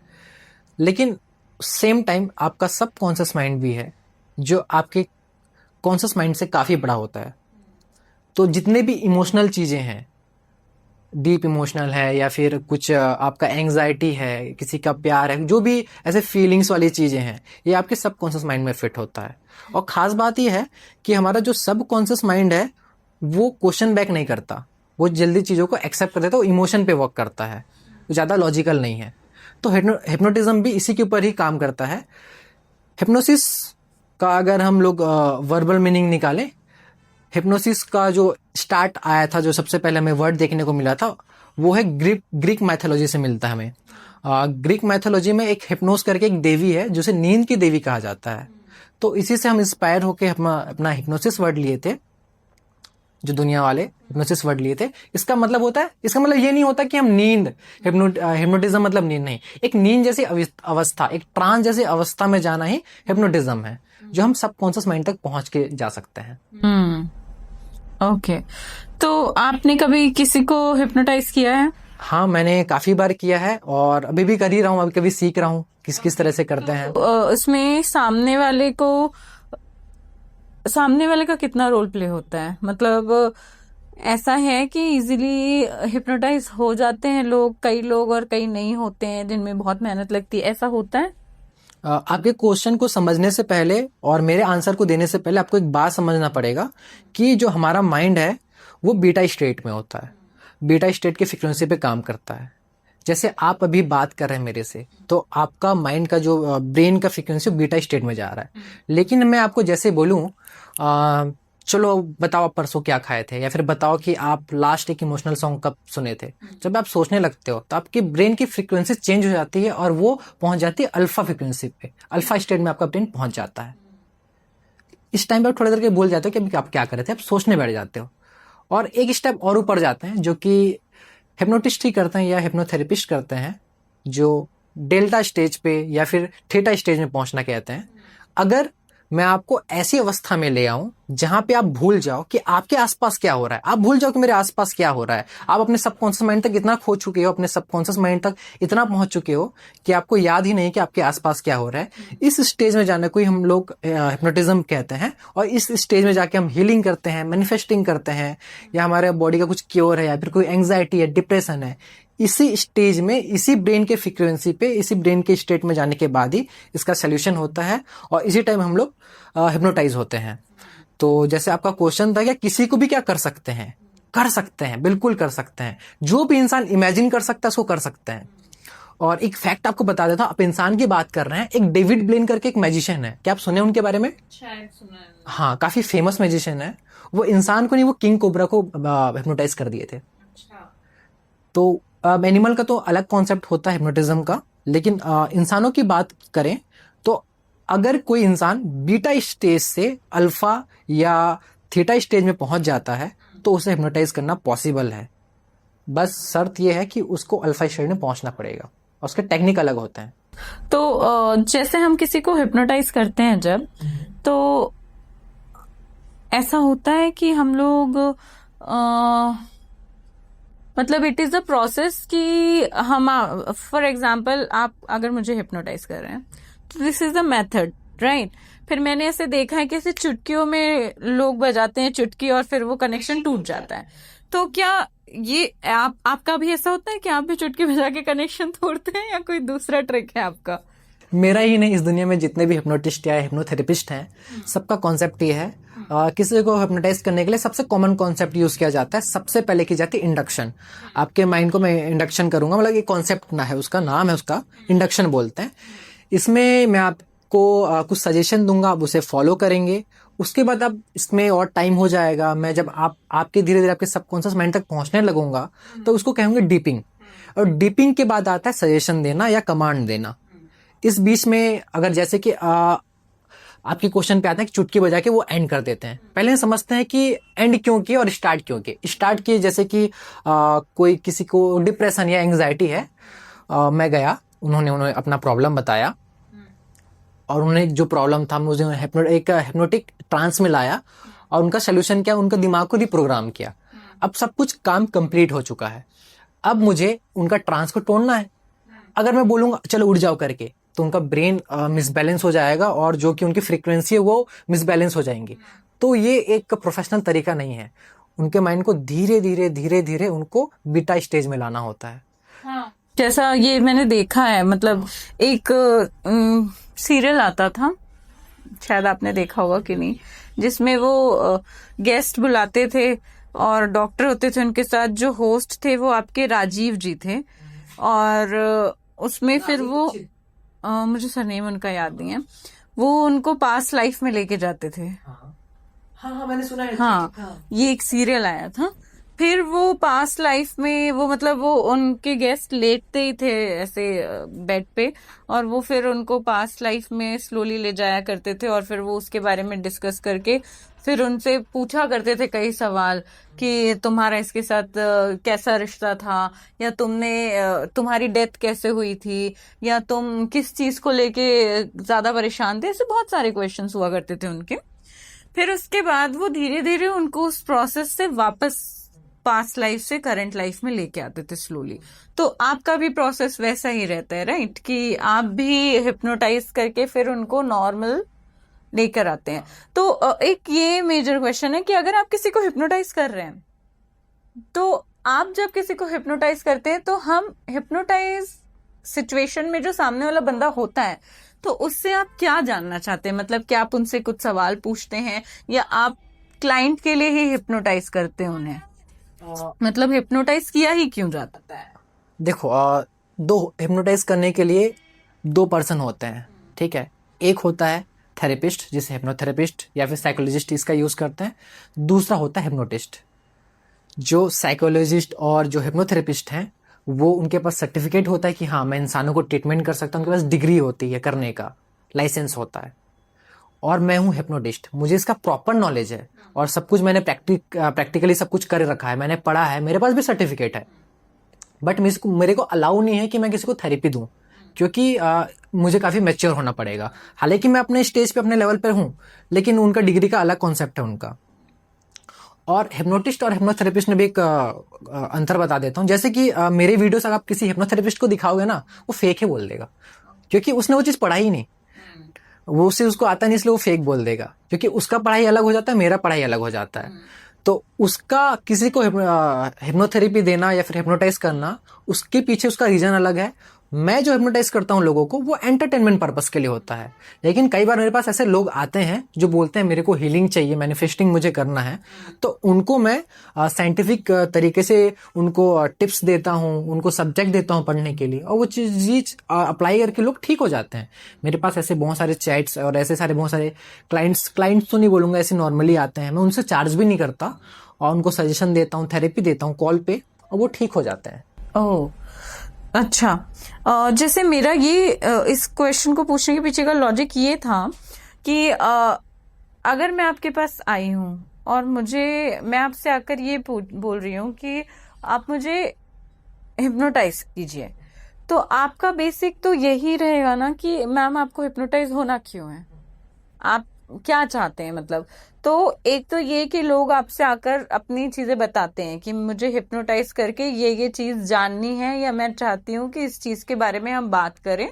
S2: लेकिन सेम टाइम आपका सब कॉन्शियस माइंड भी है जो आपके कॉन्शियस माइंड से काफ़ी बड़ा होता है। तो जितने भी इमोशनल चीज़ें हैं, डीप इमोशनल है या फिर कुछ आपका एंग्जाइटी है, किसी का प्यार है, जो भी ऐसे फीलिंग्स वाली चीज़ें हैं, ये आपके सब कॉन्शियस माइंड में फिट होता है। और ख़ास बात ये है कि हमारा जो सब कॉन्शियस माइंड है वो क्वेश्चन बैक नहीं करता, वो जल्दी चीज़ों को एक्सेप्ट कर देता है, वो इमोशन पे वर्क करता है, ज़्यादा लॉजिकल नहीं है। तो हिप्नोटिज्म भी इसी के ऊपर ही काम करता है। हिप्नोसिस का अगर हम लोग वर्बल मीनिंग निकालें, हिप्नोसिस का जो स्टार्ट आया था, जो सबसे पहले हमें वर्ड देखने को मिला था, वो है ग्रीक मैथोलॉजी से मिलता है हमें। ग्रीक मैथोलॉजी में एक हिप्नोस करके एक देवी है जिसे नींद की देवी कहा जाता है। तो इसी से हम इंस्पायर होकर अपना हिप्नोसिस वर्ड लिए थे, जो दुनिया वाले हिप्नोसिस वर्ड लिए थे। इसका मतलब होता है, इसका मतलब ये नहीं होता कि हम नींद, हिप्नोटिज्म मतलब नींद नहीं, एक नींद जैसी अवस्था, एक ट्रांस जैसी अवस्था में जाना ही हिप्नोटिज्म है, जो हम सबकॉन्शियस माइंड तक पहुंच के जा सकते हैं।
S1: ओके। तो आपने कभी किसी को हिप्नोटाइज किया है?
S2: हाँ, मैंने काफी बार किया है और अभी भी कर ही रहा हूँ, अभी कभी सीख रहा हूँ किस किस तरह से करते हैं।
S1: उसमें सामने वाले का कितना रोल प्ले होता है? मतलब ऐसा है कि इजीली हिप्नोटाइज हो जाते हैं लोग, कई लोग, और कई नहीं होते हैं जिनमें बहुत मेहनत लगती है, ऐसा होता है?
S2: आपके क्वेश्चन को समझने से पहले और मेरे आंसर को देने से पहले आपको एक बात समझना पड़ेगा कि जो हमारा माइंड है वो बीटा स्टेट में होता है, बीटा स्टेट की फ्रीक्वेंसी पे काम करता है। जैसे आप अभी बात कर रहे हैं मेरे से, तो आपका माइंड का जो ब्रेन का फ्रीक्वेंसी बीटा स्टेट में जा रहा है। लेकिन मैं आपको जैसे बोलूँ, चलो बताओ आप परसों क्या खाए थे, या फिर बताओ कि आप लास्ट एक इमोशनल सॉन्ग कब सुने थे, जब आप सोचने लगते हो तो आपकी ब्रेन की फ्रीक्वेंसी चेंज हो जाती है और वो पहुंच जाती है अल्फा फ्रीक्वेंसी पे, अल्फा स्टेट में आपका ब्रेन पहुंच जाता है। इस टाइम पे आप थोड़ी देर के भूल जाते हो कि अभी आप क्या कर रहे थे, आप सोचने बैठ जाते हो और एक स्टेप और ऊपर जाते हैं, जो कि हिप्नोटिस्ट ही करते हैं या हिप्नोथेरेपिस्ट करते हैं, जो डेल्टा स्टेज पे या फिर थीटा स्टेज में पहुंचना कहते हैं। अगर मैं आपको ऐसी अवस्था में ले आऊं जहां पे आप भूल जाओ कि आपके आसपास क्या हो रहा है, आप भूल जाओ कि मेरे आसपास क्या हो रहा है, आप अपने सबकॉन्शियस माइंड तक इतना खो चुके हो, अपने सबकॉन्शियस माइंड तक इतना पहुंच चुके हो कि आपको याद ही नहीं कि आपके आसपास क्या हो रहा है। इस स्टेज में जाने को ही हम लोग हिप्नोटिज्म कहते हैं। और इस स्टेज में जाके हम हीलिंग करते हैं, मैनिफेस्टिंग करते हैं, या हमारे बॉडी का कुछ क्योर है या फिर कोई एंग्जाइटी है, डिप्रेशन है, इसी स्टेज में, इसी ब्रेन के फ्रीक्वेंसी पे, इसी ब्रेन के स्टेट में जाने के बाद ही इसका सोल्यूशन होता है और इसी टाइम हम लोग हिप्नोटाइज होते हैं। तो जैसे आपका क्वेश्चन था, क्या किसी को भी क्या कर सकते हैं? कर सकते हैं, बिल्कुल कर सकते हैं। जो भी इंसान इमेजिन कर सकता है उसको कर सकते हैं। और एक फैक्ट आपको बता देता हूं, आप इंसान की बात कर रहे हैं, एक डेविड ब्लेन करके एक मैजिशियन है, क्या आप सुने उनके बारे में?
S1: शायद सुना है।
S2: हाँ, काफी फेमस मैजिशियन है। वो इंसान को नहीं, वो किंग कोबरा को हिप्नोटाइज कर दिए थे। तो एनिमल का तो अलग कॉन्सेप्ट होता है हिप्नोटिज्म का, लेकिन इंसानों की बात करें तो अगर कोई इंसान बीटा स्टेज से अल्फा या थीटा स्टेज में पहुंच जाता है तो उसे हिप्नोटाइज करना पॉसिबल है। बस शर्त यह है कि उसको अल्फा स्टेज में पहुंचना पड़ेगा और उसके टेक्निक अलग होते हैं।
S1: तो जैसे हम किसी को हिप्नोटाइज करते हैं जब, तो ऐसा होता है कि हम लोग मतलब इट इज द प्रोसेस कि हम, फॉर एग्जाम्पल आप अगर मुझे हिप्नोटाइज कर रहे हैं तो this is the method, right? फिर मैंने ऐसे देखा है कि ऐसे चुटकियों में लोग बजाते हैं चुटकी और फिर वो कनेक्शन टूट जाता है। तो क्या ये आपका भी ऐसा होता है कि आप भी चुटकी बजा के कनेक्शन तोड़ते हैं, या कोई दूसरा ट्रिक है आपका?
S2: मेरा ही नहीं, इस दुनिया में जितने भी हिप्नोटिस्ट या हिप्नोथेरेपिस्ट हैं, सबका कॉन्सेप्ट ये है। किसी को हिप्नोटाइज करने के लिए सबसे कॉमन कॉन्सेप्ट यूज किया जाता है। सबसे पहले की जाती है इंडक्शन। आपके माइंड को मैं इंडक्शन करूंगा, मतलब ये कॉन्सेप्ट ना है, उसका नाम है, उसका इंडक्शन बोलते हैं। इसमें मैं आपको कुछ सजेशन दूंगा, आप उसे फॉलो करेंगे, उसके बाद अब इसमें और टाइम हो जाएगा। मैं जब आपके धीरे धीरे आपके सबकॉन्शियस माइंड तक पहुंचने लगूंगा तो उसको कहेंगे डीपिंग। और डीपिंग के बाद आता है सजेशन देना या कमांड देना। इस बीच में अगर जैसे कि आपके क्वेश्चन पे आते हैं कि चुटकी बजा के वो एंड कर देते हैं, पहले समझते हैं कि एंड क्यों किए और स्टार्ट क्यों किए। स्टार्ट किए जैसे कि कोई किसी को डिप्रेशन या एंग्जाइटी है, मैं गया, उन्होंने अपना प्रॉब्लम बताया और उन्हें जो प्रॉब्लम था मुझे एक हिप्नोटिक ट्रांस में लाया और उनका सोल्यूशन क्या, उनका दिमाग को रिप्रोग्राम किया। अब सब कुछ काम कंप्लीट हो चुका है, अब मुझे उनका ट्रांस को तोड़ना है। अगर मैं बोलूंगा चलो उड़ जाओ करके, तो उनका ब्रेन मिसबैलेंस हो जाएगा और जो कि उनकी फ्रीक्वेंसी है वो मिसबैलेंस हो जाएंगी। तो ये एक प्रोफेशनल तरीका नहीं है। उनके माइंड को धीरे धीरे धीरे धीरे उनको बीटा स्टेज में लाना होता है।
S1: हाँ। जैसा ये मैंने देखा है, मतलब एक सीरियल आता था, शायद आपने देखा होगा कि नहीं, जिसमें वो गेस्ट बुलाते थे और डॉक्टर होते थे उनके साथ। जो होस्ट थे वो आपके राजीव जी थे और उसमें फिर वो मुझे सरनेम उनका याद नहीं है, वो उनको पास्ट लाइफ में लेके जाते थे।
S2: हाँ, मैंने सुना है।
S1: हाँ, ये एक सीरियल आया था। फिर वो पास्ट लाइफ में वो मतलब वो उनके गेस्ट लेटते ही थे ऐसे बेड पे, और वो फिर उनको पास्ट लाइफ में स्लोली ले जाया करते थे और फिर वो उसके बारे में डिस्कस करके फिर उनसे पूछा करते थे कई सवाल कि तुम्हारा इसके साथ कैसा रिश्ता था, या तुम्हारी डेथ कैसे हुई थी, या तुम किस चीज को लेके ज्यादा परेशान थे। ऐसे बहुत सारे क्वेश्चंस हुआ करते थे उनके। फिर उसके बाद वो धीरे धीरे उनको उस प्रोसेस से वापस पास्ट लाइफ से करंट लाइफ में लेके आते थे स्लोली। तो आपका भी प्रोसेस वैसा ही रहता है, राइट? कि आप भी हिप्नोटाइज करके फिर उनको नॉर्मल लेकर आते हैं। तो एक ये मेजर क्वेश्चन है कि अगर आप किसी को हिप्नोटाइज कर रहे हैं, तो आप जब किसी को हिप्नोटाइज करते हैं तो हम हिप्नोटाइज सिचुएशन में जो सामने वाला बंदा होता है, तो उससे आप क्या जानना चाहते हैं? मतलब क्या आप उनसे कुछ सवाल पूछते हैं या आप क्लाइंट के लिए ही हिप्नोटाइज करते हैं उन्हें? मतलब हिप्नोटाइज किया ही क्यों जाता है?
S2: देखो, दो हिप्नोटाइज करने के लिए दो पर्सन होते हैं, ठीक है। एक होता है थेरेपिस्ट, जिसे हिप्नोथेरेपिस्ट या फिर साइकोलॉजिस्ट इसका यूज करते हैं। दूसरा होता है हिप्नोटिस्ट। जो साइकोलॉजिस्ट और जो हिप्नोथेरेपिस्ट हैं वो उनके पास सर्टिफिकेट होता है कि हाँ मैं इंसानों को ट्रीटमेंट कर सकता हूँ, उनके पास डिग्री होती है, करने का लाइसेंस होता है। और मैं हूँ हिप्नोटिस्ट, मुझे इसका प्रॉपर नॉलेज है और सब कुछ मैंने प्रैक्टिकली सब कुछ कर रखा है, मैंने पढ़ा है, मेरे पास भी सर्टिफिकेट है। बट मेरे को अलाउ नहीं है कि मैं किसी को थेरेपी दूं, क्योंकि मुझे काफ़ी मैच्योर होना पड़ेगा। हालांकि मैं अपने स्टेज पे अपने लेवल पर हूँ, लेकिन उनका डिग्री का अलग कॉन्सेप्ट है उनका। और हिप्नोटिस्ट और हिप्नोथेरेपिस्ट में भी एक अंतर बता देता हूँ। जैसे कि मेरे वीडियोस अगर आप किसी हिप्नोथेरेपिस्ट को दिखाओगे ना, वो फेक है बोल देगा, क्योंकि उसने वो चीज़ पढ़ा ही नहीं, वो उससे उसको आता नहीं, इसलिए वो फेक बोल देगा। क्योंकि उसका पढ़ाई अलग हो जाता है, मेरा पढ़ाई अलग हो जाता है। तो उसका किसी को हिप्नोथेरेपी देना या फिर हिप्नोटाइज करना, उसके पीछे उसका रीजन अलग है। मैं जो हिप्नोटाइज करता हूँ लोगों को, वो एंटरटेनमेंट पर्पस के लिए होता है। लेकिन कई बार मेरे पास ऐसे लोग आते हैं जो बोलते हैं मेरे को हीलिंग चाहिए, मैनिफेस्टिंग मुझे करना है, तो उनको मैं साइंटिफिक तरीके से उनको टिप्स देता हूँ, उनको सब्जेक्ट देता हूँ पढ़ने के लिए, और वो चीज अप्लाई करके लोग ठीक हो जाते हैं। मेरे पास ऐसे बहुत सारे चैट्स और ऐसे सारे बहुत सारे क्लाइंट्स तो नहीं बोलूंगा, ऐसे नॉर्मली आते हैं। मैं उनसे चार्ज भी नहीं करता और उनको सजेशन देता हूँ, थेरेपी देता हूँ कॉल पे, और वो ठीक हो जाते हैं।
S1: ओह, अच्छा। जैसे मेरा ये इस क्वेश्चन को पूछने के पीछे का लॉजिक ये था कि अगर मैं आपके पास आई हूँ और मैं आपसे आकर ये बोल रही हूँ कि आप मुझे हिप्नोटाइज कीजिए, तो आपका बेसिक तो यही रहेगा ना कि मैम आपको हिप्नोटाइज होना क्यों है, आप क्या चाहते हैं? मतलब तो एक तो ये कि लोग आपसे आकर अपनी चीजें बताते हैं कि मुझे हिप्नोटाइज करके ये चीज जाननी है, या मैं चाहती हूँ कि इस चीज के बारे में हम बात करें,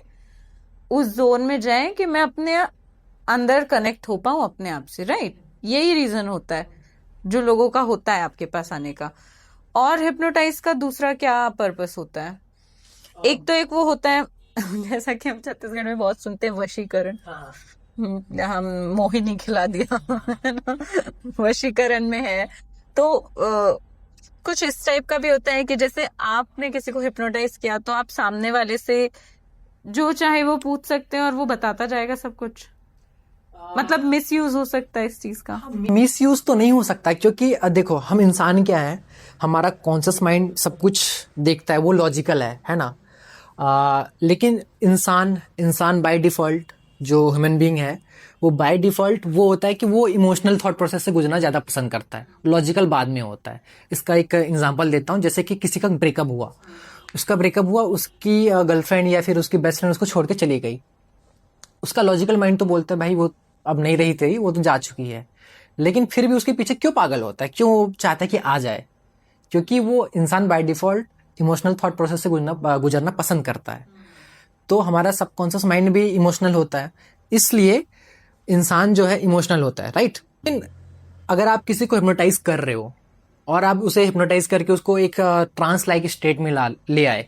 S1: उस जोन में जाएं कि मैं अपने अंदर कनेक्ट हो पाऊं अपने आप से, राइट? यही रीजन होता है जो लोगों का होता है आपके पास आने का। और हिप्नोटाइज का दूसरा क्या पर्पस होता है? एक वो होता है जैसा कि हम छत्तीसगढ़ में बहुत सुनते हैं, वशीकरण। हम मोहिनी खिला दिया है ना, वशीकरण में है। तो कुछ इस टाइप का भी होता है कि जैसे आपने किसी को हिप्नोटाइज किया तो आप सामने वाले से जो चाहे वो पूछ सकते हैं और वो बताता जाएगा सब कुछ, मतलब मिस यूज हो सकता है इस चीज का?
S2: मिस यूज तो नहीं हो सकता, क्योंकि देखो हम इंसान क्या है, हमारा कॉन्शियस माइंड सब कुछ देखता है, वो लॉजिकल है ना। लेकिन इंसान बाय डिफॉल्ट जो ह्यूमन बीइंग है, वो बाय डिफॉल्ट वो होता है कि वो इमोशनल थॉट प्रोसेस से गुजरना ज़्यादा पसंद करता है, लॉजिकल बाद में होता है। इसका एक एग्जांपल देता हूँ, जैसे कि किसी का ब्रेकअप हुआ, उसकी गर्लफ्रेंड या फिर उसकी बेस्ट फ्रेंड उसको छोड़ के चली गई। उसका लॉजिकल माइंड तो बोलता है भाई वो अब नहीं रही तेरी, वो तो जा चुकी है। लेकिन फिर भी उसके पीछे क्यों पागल होता है, क्यों चाहता है कि आ जाए? क्योंकि वो इंसान by default emotional thought process से गुजरना पसंद करता है। तो हमारा सबकॉन्शियस माइंड भी इमोशनल होता है, इसलिए इंसान जो है इमोशनल होता है, राइट। लेकिन अगर आप किसी को हिप्नोटाइज कर रहे हो और आप उसे हिप्नोटाइज करके उसको एक ट्रांस लाइक स्टेट में ले आए,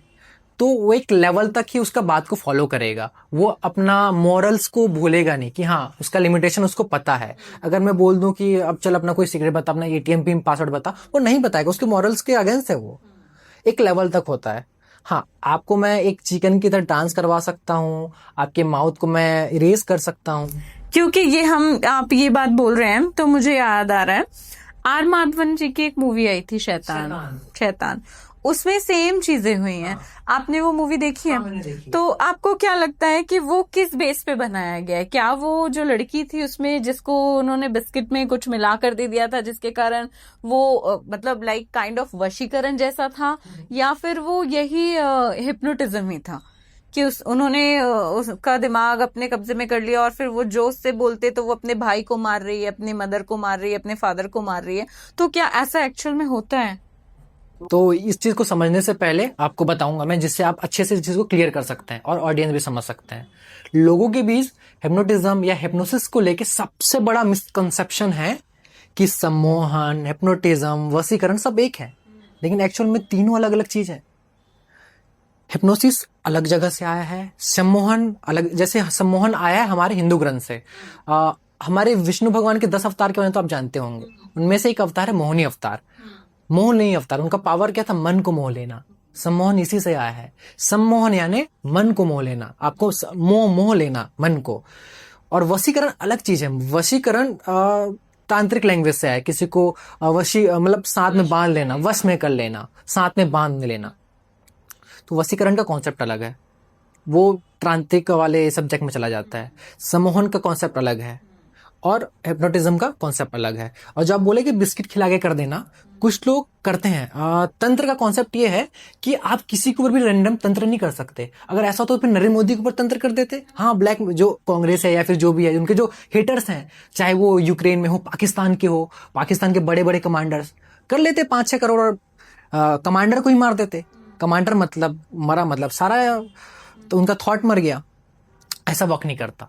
S2: तो वो एक लेवल तक ही उसका बात को फॉलो करेगा, वो अपना मॉरल्स को भूलेगा नहीं कि हाँ उसका लिमिटेशन उसको पता है। अगर मैं बोल दूं कि अब चल अपना कोई सीक्रेट बता, अपना एटीएम पिन पासवर्ड बता, वो नहीं बताएगा, उसके मॉरल्स के अगेंस्ट है, वो एक लेवल तक होता है। हाँ, आपको मैं एक चिकन की तरह डांस करवा सकता हूँ, आपके माउथ को मैं इरेज कर सकता हूँ।
S1: क्योंकि आप ये बात बोल रहे हैं तो मुझे याद आ रहा है, आर माधवन जी की एक मूवी आई थी शैतान, उसमें सेम चीजें हुई हैं। आपने वो मूवी देखी है?
S2: मैंने देखी।
S1: तो आपको क्या लगता है कि वो किस बेस पे बनाया गया है? क्या वो जो लड़की थी उसमें जिसको उन्होंने बिस्किट में कुछ मिला कर दे दिया था जिसके कारण वो मतलब लाइक काइंड ऑफ वशीकरण जैसा था, या फिर वो यही हिप्नोटिज्म ही था कि उन्होंने उसका दिमाग अपने कब्जे में कर लिया और फिर वो जो उससे बोलते तो वो अपने भाई को मार रही है, अपनी मदर को मार रही है, अपने फादर को मार रही है? तो क्या ऐसा एक्चुअल में होता है?
S2: तो इस चीज को समझने से पहले आपको बताऊंगा मैं, जिससे आप अच्छे से इस चीज को क्लियर कर सकते हैं और ऑडियंस भी समझ सकते हैं। लोगों के बीच हिप्नोटिज्म या हिप्नोसिस को लेके सबसे बड़ा मिसकंसेप्शन है कि सम्मोहन, हिप्नोटिज्म, वशीकरण सब एक है, लेकिन एक्चुअल में तीनों अलग अलग चीज है। हिप्नोसिस अलग जगह से आया है, सम्मोहन अलग, जैसे सम्मोहन आया है हमारे हिंदू ग्रंथ से। हमारे विष्णु भगवान के 10 अवतार के बारे में तो आप जानते होंगे, उनमें से एक अवतार है मोहिनी अवतार। मोह नहीं अवतार, उनका पावर क्या था? मन को मोह लेना। सम्मोहन इसी से आया है। सम्मोहन यानी मन को मोह लेना, आपको मोह लेना मन को। और वशीकरण अलग चीज है। वशीकरण तांत्रिक लैंग्वेज से है, किसी को मतलब साथ में बांध लेना, वश में कर लेना, साथ में बांध लेना। तो वशीकरण का कॉन्सेप्ट अलग है, वो तांत्रिक वाले सब्जेक्ट में चला जाता है। सम्मोहन का कॉन्सेप्ट अलग है और हिप्नोटिज्म का कॉन्सेप्ट अलग है। और जो आप बोले कि बिस्किट खिला के कर देना, कुछ लोग करते हैं। तंत्र का कॉन्सेप्ट ये है कि आप किसी के ऊपर भी रैंडम तंत्र नहीं कर सकते। अगर ऐसा तो फिर नरेंद्र मोदी के ऊपर तंत्र कर देते। हाँ, ब्लैक जो कांग्रेस है या फिर जो भी है, उनके जो हेटर्स हैं, चाहे वो यूक्रेन में हो, पाकिस्तान के हो, पाकिस्तान के बड़े बड़े कमांडर्स कर लेते 5-6 करोड़ और कमांडर को ही मार देते। कमांडर मतलब मरा, मतलब सारा तो उनका थॉट मर गया। ऐसा वर्क नहीं करता।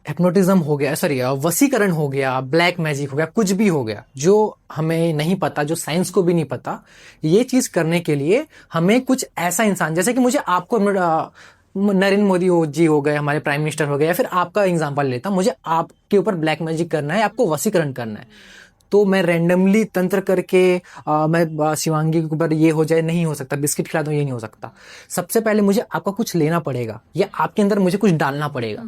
S2: हिप्नोटिज्म हो गया, सॉरी वशीकरण हो गया, ब्लैक मैजिक हो गया, कुछ भी हो गया जो हमें नहीं पता, जो साइंस को भी नहीं पता, ये चीज करने के लिए हमें कुछ ऐसा इंसान, जैसे कि मुझे आपको नरेंद्र मोदी जी हो गए, हमारे प्राइम मिनिस्टर हो गए, या फिर आपका एग्जांपल लेता, मुझे आपके ऊपर ब्लैक मैजिक करना है, आपको वशीकरण करना है, तो मैं रैंडमली तंत्र करके मैं शिवांगी के ऊपर ये हो जाए, नहीं हो सकता। बिस्किट खिला दो, ये नहीं हो सकता। सबसे पहले मुझे आपका कुछ लेना पड़ेगा या आपके अंदर मुझे कुछ डालना पड़ेगा।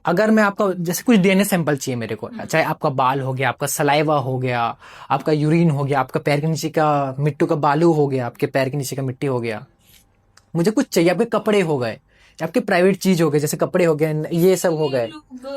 S2: अगर मैं आपका, जैसे कुछ डीएनए सैंपल चाहिए मेरे को, चाहे आपका बाल हो गया, आपका सलाइवा हो गया, आपका यूरिन हो गया, आपका पैर के नीचे का मिट्टू का बालू हो गया, आपके पैर के नीचे का मिट्टी हो गया, मुझे कुछ चाहिए, आपके कपड़े हो गए, आपके प्राइवेट चीज हो गए, जैसे कपड़े हो गए, ये सब हो गए।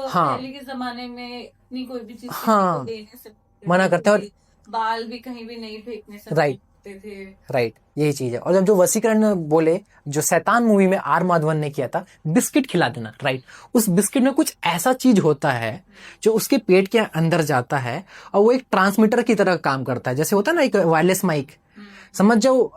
S2: हाँ,
S1: पहले के जमाने में इतनी कोई भी चीज
S2: हाँ,
S1: देने से
S2: मना करते हैं। और
S1: बाल भी कहीं भी नहीं फेंकने से
S2: राइट
S1: थे।
S2: राइट, यही चीज है। और जब जो वशीकरण बोले, जो शैतान मूवी में आर माधवन ने किया था, बिस्किट खिला देना, राइट, उस बिस्किट में कुछ ऐसा चीज होता है जो उसके पेट के अंदर जाता है और वो एक ट्रांसमीटर की तरह काम करता है। जैसे होता है ना एक वायरलेस माइक, समझ जाओ,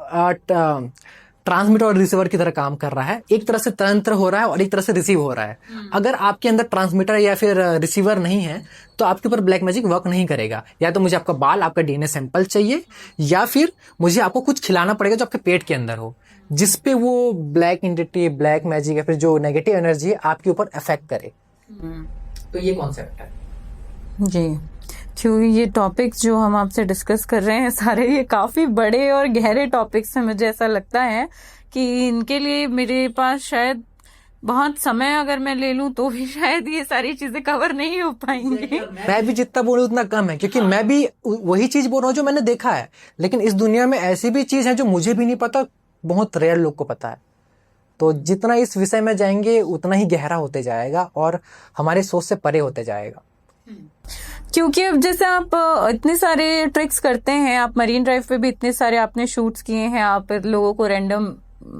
S2: ट्रांसमीटर और रिसीवर की तरह काम कर रहा है। एक तरह से तंत्र हो रहा है और एक तरह से रिसीव हो रहा है। अगर आपके अंदर ट्रांसमीटर या फिर रिसीवर नहीं है तो आपके ऊपर ब्लैक मैजिक वर्क नहीं करेगा। या तो मुझे आपका बाल, आपका डीएनए सैंपल चाहिए, या फिर मुझे आपको कुछ खिलाना पड़ेगा जो आपके पेट के अंदर हो, जिसपे वो ब्लैक एंटिटी, ब्लैक मैजिक या फिर जो नेगेटिव एनर्जी है आपके ऊपर अफेक्ट करे। तो ये कॉन्सेप्ट है
S1: जी। क्योंकि ये टॉपिक्स जो हम आपसे डिस्कस कर रहे हैं सारे, ये काफी बड़े और गहरे टॉपिक्स हैं। मुझे ऐसा लगता है कि इनके लिए मेरे पास शायद बहुत समय अगर मैं ले लूं तो भी शायद ये सारी चीजें कवर नहीं हो पाएंगी।
S2: मैं भी जितना बोलूं उतना कम है, क्योंकि मैं भी वही चीज बोल रहा हूँ जो मैंने देखा है, लेकिन इस दुनिया में ऐसी भी चीज है जो मुझे भी नहीं पता, बहुत रेयर लोग को पता है। तो जितना इस विषय में जाएंगे उतना ही गहरा होते जाएगा और हमारे सोच से परे होते जाएगा।
S1: क्योंकि अब जैसे आप इतने सारे ट्रिक्स करते हैं, आप मरीन ड्राइव पे भी इतने सारे आपने शूट्स किए हैं, आप लोगों को रैंडम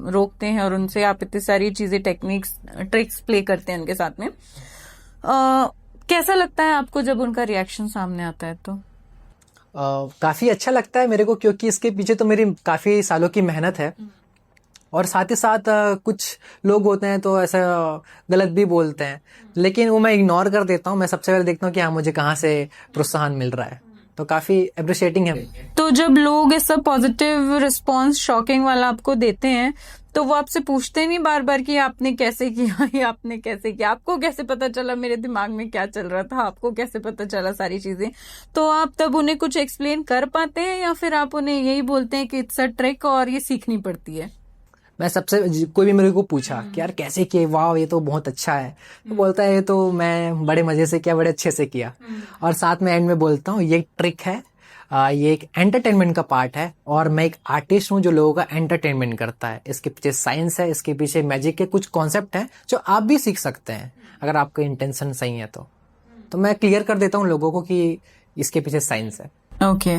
S1: रोकते हैं और उनसे आप इतनी सारी चीजें टेक्निक्स ट्रिक्स प्ले करते हैं उनके साथ में। कैसा लगता है आपको जब उनका रिएक्शन सामने आता है? तो
S2: काफी अच्छा लगता है मेरे को, क्योंकि इसके पीछे तो मेरी काफी सालों की मेहनत है। और साथ ही साथ कुछ लोग होते हैं तो ऐसा गलत भी बोलते हैं, लेकिन वो मैं इग्नोर कर देता हूँ। मैं सबसे पहले देखता हूँ कि हाँ मुझे कहाँ से प्रोत्साहन मिल रहा है, तो काफी अप्रिशिएटिंग है।
S1: तो जब लोग ऐसा पॉजिटिव रिस्पांस शॉकिंग वाला आपको देते हैं तो वो आपसे पूछते नहीं बार बार कि आपने कैसे किया, ये आपने कैसे किया, आपको कैसे पता चला मेरे दिमाग में क्या चल रहा था, आपको कैसे पता चला सारी चीजें? तो आप तब उन्हें कुछ एक्सप्लेन कर पाते हैं या फिर आप उन्हें यही बोलते हैं कि इट्स अ ट्रिक और ये सीखनी पड़ती है?
S2: मैं सबसे कोई भी मेरे को पूछा कि यार कैसे किए, वाह ये तो बहुत अच्छा है, तो बोलता है ये तो मैं बड़े मजे से किया, बड़े अच्छे से किया। और साथ में एंड में बोलता हूँ ये ट्रिक है, ये एक एंटरटेनमेंट का पार्ट है और मैं एक आर्टिस्ट हूँ जो लोगों का एंटरटेनमेंट करता है। इसके पीछे साइंस है, इसके पीछे मैजिक के कुछ कॉन्सेप्ट हैं जो आप भी सीख सकते हैं अगर आपका इंटेंशन सही है तो मैं क्लियर कर देता हूँ लोगों को कि इसके पीछे साइंस है।
S1: ओके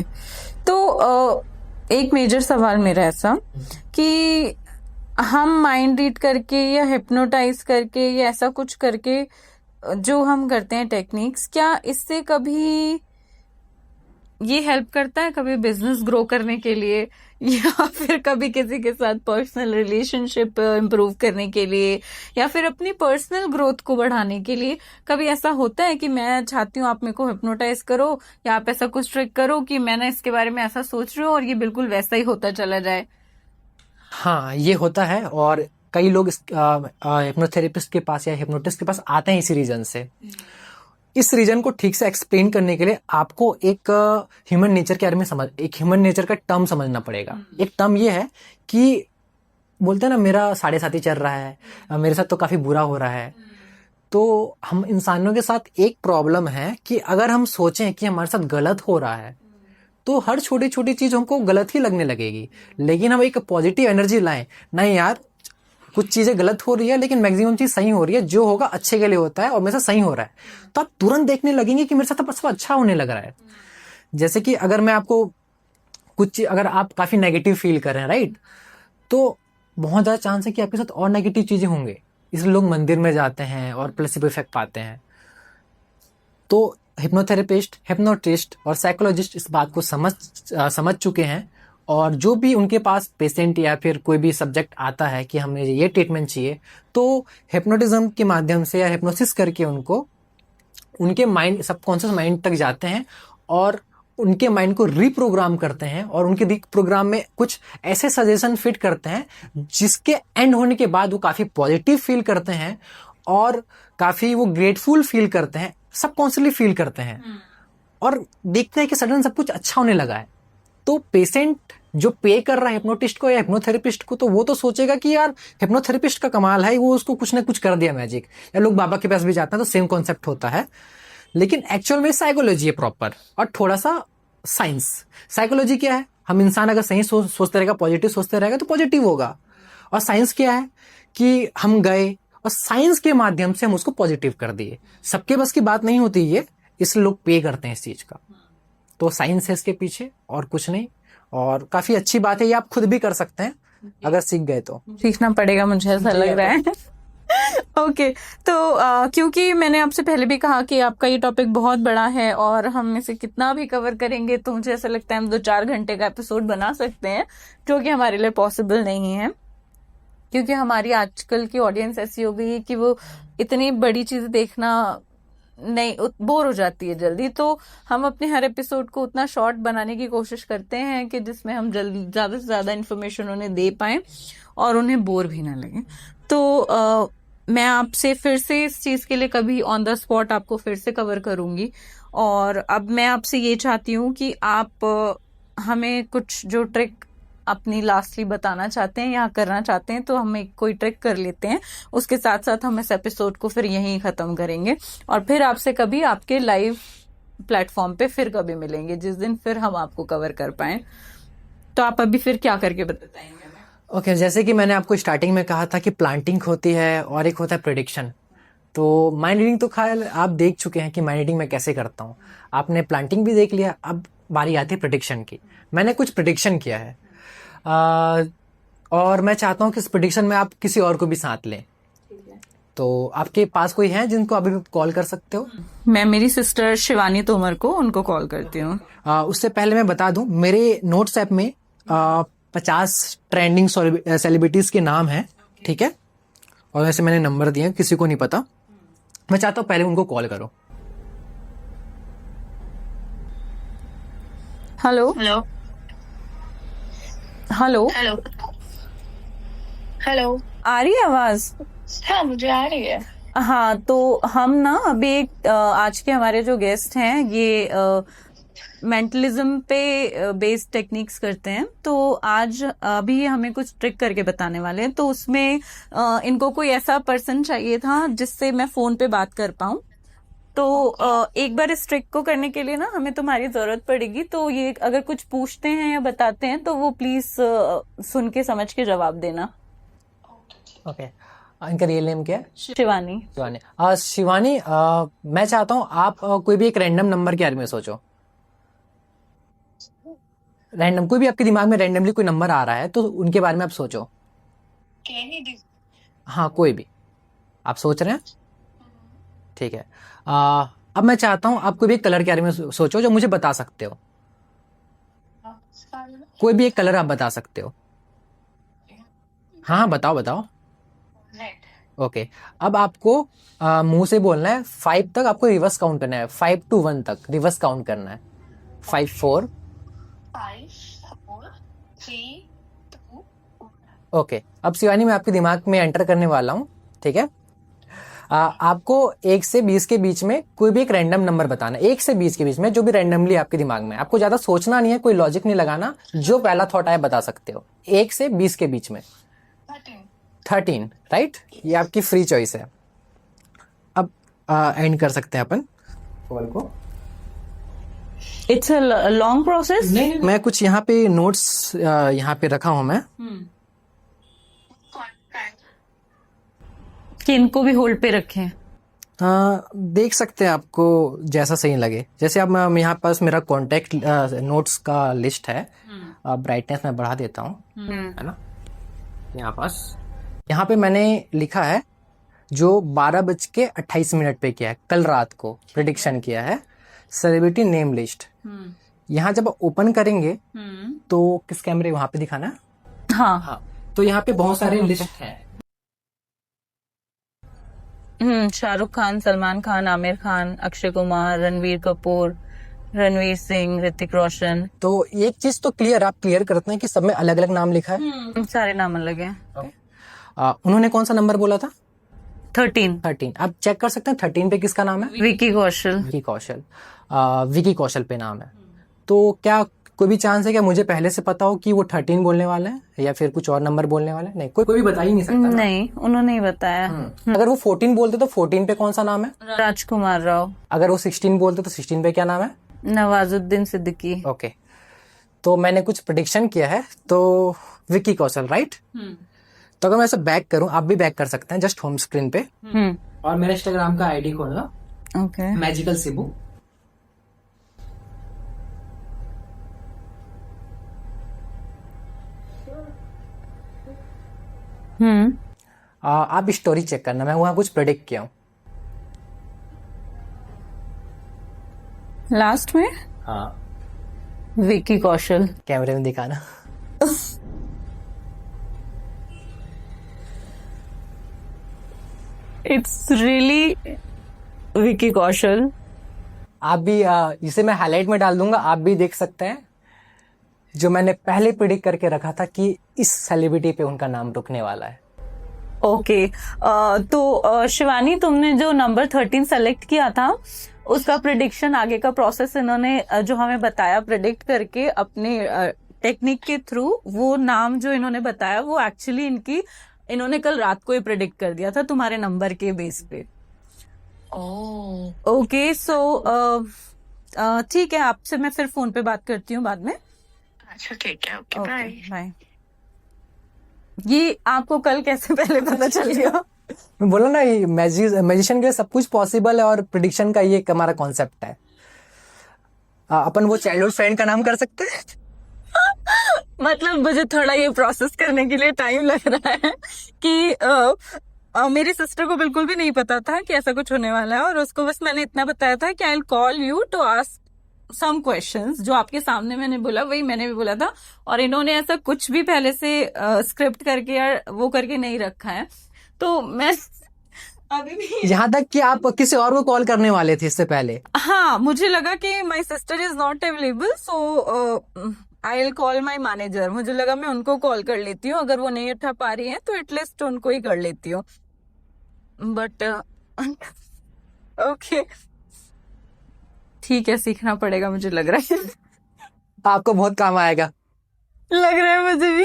S1: तो एक मेजर सवाल मेरा ऐसा कि हम माइंड रीड करके या हिप्नोटाइज करके या ऐसा कुछ करके जो हम करते हैं टेक्निक्स, क्या इससे कभी ये हेल्प करता है कभी बिजनेस ग्रो करने के लिए या फिर कभी किसी के साथ पर्सनल रिलेशनशिप इम्प्रूव करने के लिए या फिर अपनी पर्सनल ग्रोथ को बढ़ाने के लिए? कभी ऐसा होता है कि मैं चाहती हूँ आप मेरे को हिप्नोटाइज करो या आप ऐसा कुछ ट्रिक करो कि मैं ना इसके बारे में ऐसा सोच रही हूँ और ये बिल्कुल वैसा ही होता चला जाए?
S2: हाँ ये होता है, और कई लोग हिप्नोथेरेपिस्ट के पास या हिप्नोटिस्ट के पास आते हैं इसी रीजन से। इस रीजन को ठीक से एक्सप्लेन करने के लिए आपको एक ह्यूमन नेचर के बारे में एक ह्यूमन नेचर का टर्म समझना पड़ेगा। एक टर्म ये है कि बोलते हैं ना मेरा साढ़े साथी चल रहा है, मेरे साथ तो काफी बुरा हो रहा है। तो हम इंसानों के साथ एक प्रॉब्लम है कि अगर हम सोचें कि हमारे साथ गलत हो रहा है तो हर छोटी छोटी चीज हमको गलत ही लगने लगेगी। लेकिन हम एक पॉजिटिव एनर्जी लाएं, नहीं यार कुछ चीजें गलत हो रही है लेकिन मैक्सिमम चीज सही हो रही है, जो होगा अच्छे के लिए होता है और मेरे साथ सही हो रहा है, तो आप तुरंत देखने लगेंगे कि मेरे साथ अब सब अच्छा होने लग रहा है। जैसे कि अगर मैं आपको अगर आप काफी नेगेटिव फील कर रहे हैं राइट, तो बहुत ज्यादा चांस है कि आपके साथ और नेगेटिव चीजें होंगे। इसलिए लोग मंदिर में जाते हैं और प्लेसिबो इफेक्ट पाते हैं। तो हिप्नोथेरेपिस्ट, हिप्नोटिस्ट और साइकोलॉजिस्ट इस बात को समझ चुके हैं, और जो भी उनके पास पेशेंट या फिर कोई भी सब्जेक्ट आता है कि हमें ये ट्रीटमेंट चाहिए, तो हिप्नोटिज्म के माध्यम से या हिप्नोसिस करके उनको उनके माइंड, सबकॉन्शियस माइंड तक जाते हैं और उनके माइंड को रीप्रोग्राम करते हैं और उनके रीप्रोग्राम में कुछ ऐसे सजेशन फिट करते हैं जिसके एंड होने के बाद वो काफी पॉजिटिव फील करते हैं और काफी वो ग्रेटफुल फील करते हैं, सबकॉन्शियसली फील करते हैं और देखते हैं कि सडन सब कुछ अच्छा होने लगा है। तो पेशेंट जो पे कर रहा है हिप्नोटिस्ट को या हिप्नोथेरेपिस्ट को, तो वो तो सोचेगा कि यार हिप्नोथेरेपिस्ट का कमाल है, वो उसको कुछ ना कुछ कर दिया मैजिक। या लोग बाबा के पास भी जाते हैं तो सेम कॉन्सेप्ट होता है, लेकिन एक्चुअल में साइकोलॉजी है प्रॉपर और थोड़ा सा साइंस। साइकोलॉजी क्या है, हम इंसान अगर सही सोचते रहेगा, पॉजिटिव सोचते रहेगा तो पॉजिटिव होगा। और साइंस क्या है कि हम गए और साइंस के माध्यम से हम उसको पॉजिटिव कर दिए। सबके बस की बात नहीं होती ये, इसलिए लोग पे करते हैं इस चीज का। तो साइंस है इसके पीछे और कुछ नहीं, और काफी अच्छी बात है, ये आप खुद भी कर सकते हैं अगर सीख गए तो।
S1: सीखना पड़ेगा मुझे ऐसा लग रहा है। ओके तो क्योंकि मैंने आपसे पहले भी कहा कि आपका ये टॉपिक बहुत बड़ा है और हम इसे कितना भी कवर करेंगे तो मुझे ऐसा लगता है हम 2-4 घंटे का एपिसोड बना सकते हैं, जो कि हमारे लिए पॉसिबल नहीं है क्योंकि हमारी आजकल की ऑडियंस ऐसी हो गई है कि वो इतनी बड़ी चीजें देखना नहीं, बोर हो जाती है जल्दी। तो हम अपने हर एपिसोड को उतना शॉर्ट बनाने की कोशिश करते हैं कि जिसमें हम जल्दी ज्यादा से ज्यादा इन्फॉर्मेशन उन्हें दे पाएं और उन्हें बोर भी ना लगे। तो मैं आपसे फिर से इस चीज के लिए कभी ऑन द स्पॉट आपको फिर से कवर करूंगी। और अब मैं आपसे ये चाहती हूँ कि आप हमें कुछ जो ट्रिक अपनी लास्टली बताना चाहते हैं या करना चाहते हैं तो हम एक कोई ट्रिक कर लेते हैं, उसके साथ साथ हम इस एपिसोड को फिर यहीं खत्म करेंगे और फिर आपसे कभी आपके लाइव प्लेटफॉर्म पे फिर कभी मिलेंगे जिस दिन फिर हम आपको कवर कर पाए। तो आप अभी फिर क्या करके बताएंगे?
S2: ओके, जैसे कि मैंने आपको स्टार्टिंग में कहा था कि प्लांटिंग होती है और एक होता है प्रिडिक्शन। तो माइंड रीडिंग तो खैर आप देख चुके हैं कि माइंड रीडिंग मैं कैसे करता हूँ, आपने प्लांटिंग भी देख लिया, अब बारी आती है प्रिडिक्शन की। मैंने कुछ प्रिडिक्शन किया है और मैं चाहता हूँ कि इस प्रिडिक्शन में आप किसी और को भी साथ लें। तो आपके पास कोई है जिनको अभी भी कॉल कर सकते हो?
S1: मैं मेरी सिस्टर शिवानी तोमर को उनको कॉल करती हूँ।
S2: उससे पहले मैं बता दूं, मेरे नोट्स ऐप में 50 ट्रेंडिंग सेलिब्रिटीज के नाम हैं, ठीक है, और वैसे मैंने नंबर दिए, किसी को नहीं पता। मैं चाहता हूँ पहले उनको कॉल करो।
S1: Hello
S3: hello
S1: hello,
S3: hello hello.
S1: आ रही है आवाज?
S3: हाँ, मुझे आ रही है।
S1: हाँ, तो हम ना अभी एक आज के हमारे जो गेस्ट हैं ये मेंटलिज्म पे बेस्ड टेक्निक्स करते हैं। तो आज अभी हमें कुछ ट्रिक करके बताने वाले हैं। तो उसमें इनको कोई ऐसा पर्सन चाहिए था जिससे मैं फोन पे बात कर पाऊं। तो एक बार इस ट्रिक को करने के लिए ना हमें तुम्हारी जरूरत पड़ेगी। तो ये अगर कुछ पूछते हैं या बताते हैं तो वो प्लीज सुन के समझ के जवाब देना।
S2: ओके, इनका रियल नेम क्या है?
S1: शिवानी।
S2: शिवानी। शिवानी, मैं चाहता हूँ आप कोई भी एक रैंडम नंबर के बारे में सोचो। रैंडम कोई भी आपके दिमाग में रैंडमली कोई नंबर आ रहा है तो उनके बारे में आप सोचो।
S3: कैनेडी।
S2: हाँ, कोई भी आप सोच रहे हैं, ठीक है। अब मैं चाहता हूँ आप कोई भी एक कलर के बारे में सोचो जो मुझे बता सकते हो। कोई भी एक कलर आप बता सकते हो। हाँ, बताओ बताओ।
S3: रेड।
S2: ओके, अब आपको मुंह से बोलना है 5 तक, आपको रिवर्स काउंट करना है, 5 to 1 तक रिवर्स काउंट करना है। 5 4।
S3: 5 4 3 2
S2: ओके, अब शिवानी मैं आपके दिमाग में एंटर करने वाला हूँ, ठीक है। आपको 1 से 20 के बीच में कोई भी एक रैंडम नंबर बताना है। 1 से 20 के बीच में जो भी रैंडमली आपके दिमाग में, आपको ज्यादा सोचना नहीं है, कोई लॉजिक नहीं लगाना, जो पहला थॉट आए बता सकते हो। 1 से 20 के बीच में। 13, राइट, ये आपकी फ्री चॉइस है। अब एंड कर सकते हैं अपन कॉल को।
S1: It's a long process.
S2: नहीं, मैं कुछ यहाँ पे नोट्स यहाँ पे रखा हूँ मैं।
S1: कि इनको भी होल्ड पे रखें?
S2: देख सकते हैं, आपको जैसा सही लगे। जैसे अब मैं यहाँ पास मेरा कॉन्टेक्ट नोट्स का लिस्ट है। ब्राइटनेस मैं बढ़ा देता हूँ, है ना। यहाँ पे मैंने लिखा है जो 12:28 पे किया है, कल रात को प्रिडिक्शन किया है, सेलिब्रिटी नेम लिस्ट। यहाँ जब ओपन करेंगे तो किस कैमरे वहां पे दिखाना है?
S1: हाँ।
S2: तो यहाँ पे बहुत सारे लिस्ट है।
S1: शाहरुख खान, सलमान खान, आमिर खान, अक्षय कुमार, रणवीर कपूर, रणवीर सिंह, ऋतिक रोशन।
S2: तो एक चीज तो आप क्लियर करते हैं कि सब में अलग अलग नाम लिखा है।
S1: सारे नाम अलग हैं।
S2: उन्होंने कौन सा नंबर बोला था?
S1: 13।
S2: आप चेक कर सकते हैं 13 पे किसका नाम है?
S1: विकी कौशल।
S2: विकी कौशल पे नाम है। तो क्या कोई भी चांस है क्या मुझे पहले से पता हो कि वो 13 बोलने वाला है या फिर कुछ और नंबर बोलने वाला है? नहीं, कोई भी बता ही नहीं सकता।
S1: नहीं, उन्होंने ही बताया।
S2: अगर वो 14 बोलते तो 14 पे कौन सा नाम है?
S1: राजकुमार राव।
S2: अगर वो 16 बोलते तो 16 पे क्या नाम है?
S1: नवाजुद्दीन सिद्दीकी।
S2: ओके, तो मैंने कुछ प्रेडिक्शन किया है, तो विकी कौशल, राइट। तो अगर मैं ऐसे बैक करूं, आप भी बैक कर सकते हैं जस्ट होम स्क्रीन पे, और मेरा इंस्टाग्राम का आईडी खोलना,
S1: ओके।
S2: मैजिकल शिबू। आप स्टोरी चेक करना, मैं वहां कुछ प्रेडिक्ट किया हूं।
S1: लास्ट में
S2: हाँ,
S1: विकी कौशल।
S2: कैमरे में दिखाना।
S1: It's really Vicky Kaushal.
S2: आप भी इसे मैं हाईलाइट में डाल दूंगा, आप भी देख सकते हैं जो मैंने पहले प्रेडिक्ट करके रखा था कि इस सेलिब्रिटी पे उनका नाम रुकने वाला है।
S1: ओके, तो शिवानी, तुमने जो नंबर 13 सेलेक्ट किया था उसका प्रिडिक्शन, आगे का प्रोसेस इन्होंने जो हमें बताया प्रिडिक्ट करके अपने टेक्निक के थ्रू वो नाम जो इन्होंने बताया वो एक्चुअली इन्होंने कल रात को ही प्रेडिक्ट कर दिया था तुम्हारे नंबर के बेस पे।
S3: ओह
S1: ओके सो ठीक है, आपसे मैं फिर फोन पे बात करती हूँ बाद में।
S3: अच्छा ठीक है, ओके
S1: ओके
S3: बाय।
S1: बाय। ये आपको कल कैसे पहले पता चल गया?
S2: मैं बोला ना, ये मैजिशियन के लिए सब कुछ पॉसिबल है और प्रिडिक्शन का ये एक हमारा कॉन्सेप्ट है। अपन वो चाइल्डहुड फ्रेंड का नाम कर सकते हैं।
S1: मतलब मुझे थोड़ा ये प्रोसेस करने के लिए टाइम लग रहा है कि मेरी सिस्टर को बिल्कुल भी नहीं पता था कि ऐसा कुछ होने वाला है, और उसको बस मैंने इतना बताया था कि I will call you to ask some questions. जो आपके सामने मैंने बोला वही मैंने भी बोला था, और इन्होंने ऐसा कुछ भी पहले से स्क्रिप्ट करके या वो करके नहीं रखा है। तो मैं अभी भी
S2: यहाँ तक कि आप किसी और को कॉल करने वाले थे इससे पहले।
S1: हाँ, मुझे लगा कि my sister is not available, so I will call my manager. मुझे लगा मैं उनको कॉल कर लेती हूँ, अगर वो नहीं उठा पा रही है तो एटलीस्ट उनको ही कर लेती हूँ। बट ओके ठीक है, सीखना पड़ेगा मुझे लग रहा है।
S2: आपको बहुत काम आएगा।
S1: लग रहा है मुझे भी।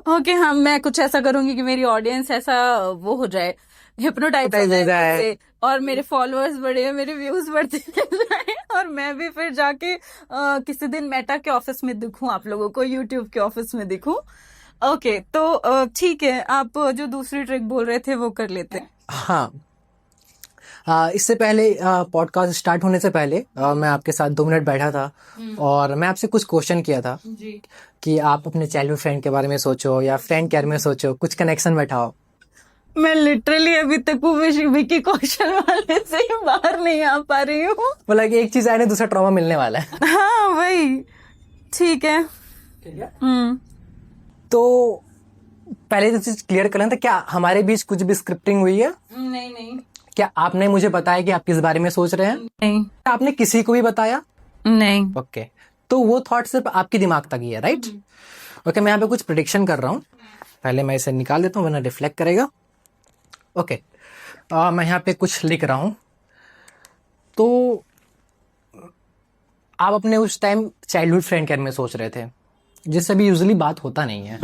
S1: ओके हाँ, मैं कुछ ऐसा करूंगी कि मेरी ऑडियंस ऐसा वो हो जाए, हिप्नोटाइज हो जाए मुझसे, और मेरे फॉलोअर्स बढ़े, मेरे व्यूज बढ़ते जाए, और मैं भी फिर जाके किसी दिन मेटा के ऑफिस में दिखूं, आप लोगों को यूट्यूब के ऑफिस में दिखूं। ओके तो ठीक है, आप जो दूसरी ट्रिक बोल रहे थे वो कर लेते हैं।
S2: हाँ, इससे पहले पॉडकास्ट स्टार्ट होने से पहले मैं आपके साथ 2 मिनट बैठा था और मैं आपसे कुछ क्वेश्चन किया था
S1: जी।
S2: कि आप अपने चाइल्डहुड फ्रेंड के बारे में सोचो या फ्रेंड केयर में सोचो, कुछ कनेक्शन बैठाओ।
S1: मैं लिटरली अभी तक वो विकी कौशल वाले से ही बाहर नहीं आ पा रही हूँ।
S2: बोला कि एक चीज आए ना दूसरा ट्रॉमा मिलने वाला है।
S1: हाँ वही, ठीक है।
S2: तो पहले तो चीज क्लियर कर लें, क्या हमारे बीच कुछ भी स्क्रिप्टिंग हुई है?
S1: नहीं नहीं
S2: क्या आपने मुझे बताया कि आप किस बारे में सोच रहे हैं?
S1: नहीं
S2: आपने किसी को भी बताया?
S1: नहीं।
S2: ओके, तो वो थॉट सिर्फ आपके दिमाग तक ही है, राइट? ओके, मैं यहाँ पे कुछ प्रिडिक्शन कर रहा हूँ। पहले मैं इसे निकाल देता हूँ वरना रिफ्लेक्ट करेगा। ओके, मैं यहाँ पे कुछ लिख रहा हूँ। तो आप अपने उस टाइम चाइल्डहुड फ्रेंड केयर में सोच रहे थे, जिससे भी यूजुअली बात होता नहीं है।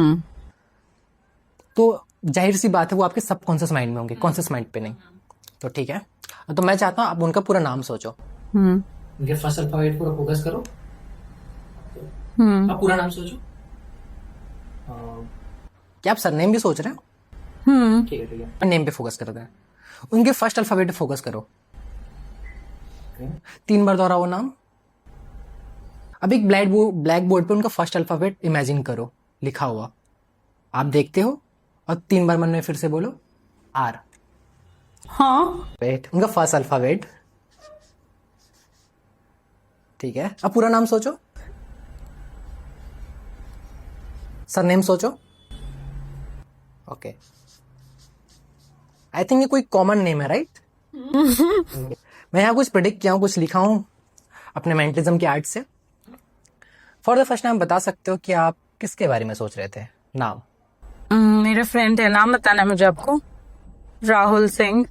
S2: तो जाहिर सी बात है वो आपके सबकॉन्शियस माइंड में होंगे, कॉन्शियस माइंड पे नहीं। तो ठीक है, तो मैं चाहता हूँ आप उनका पूरा नाम सोचो। उनके फर्स्ट अल्फाबेट पूरा फोकस करो। आप पूरा नाम सोचो। क्या आप सरनेम भी सोच रहे हैं? ठीक है ठीक है, नेम पे फोकस करते हैं। उनके फर्स्ट अल्फाबेट पे फोकस करो। 3 बार दोहराओ नाम। अब एक ब्लैक बोर्ड पे उनका फर्स्ट अल्फाबेट इमेजिन करो लिखा हुआ, आप देखते हो, और 3 बार मन में फिर से बोलो आर।
S1: हाँ
S2: वेट, उनका फर्स्ट अल्फाबेट। ठीक है, अब पूरा नाम सोचो, सरनेम सोचो। ओके, आई थिंक ये कोई कॉमन नेम है, राइट? मैं यहाँ कुछ प्रेडिक्ट किया हूँ, कुछ लिखा हूँ अपने मेंटलिज्म के आर्ट से। फॉर द फर्स्ट टाइम बता सकते हो कि आप किसके बारे में सोच रहे थे? नाम।
S1: मेरा फ्रेंड है, नाम बताना है मुझे आपको। Rahul Singh.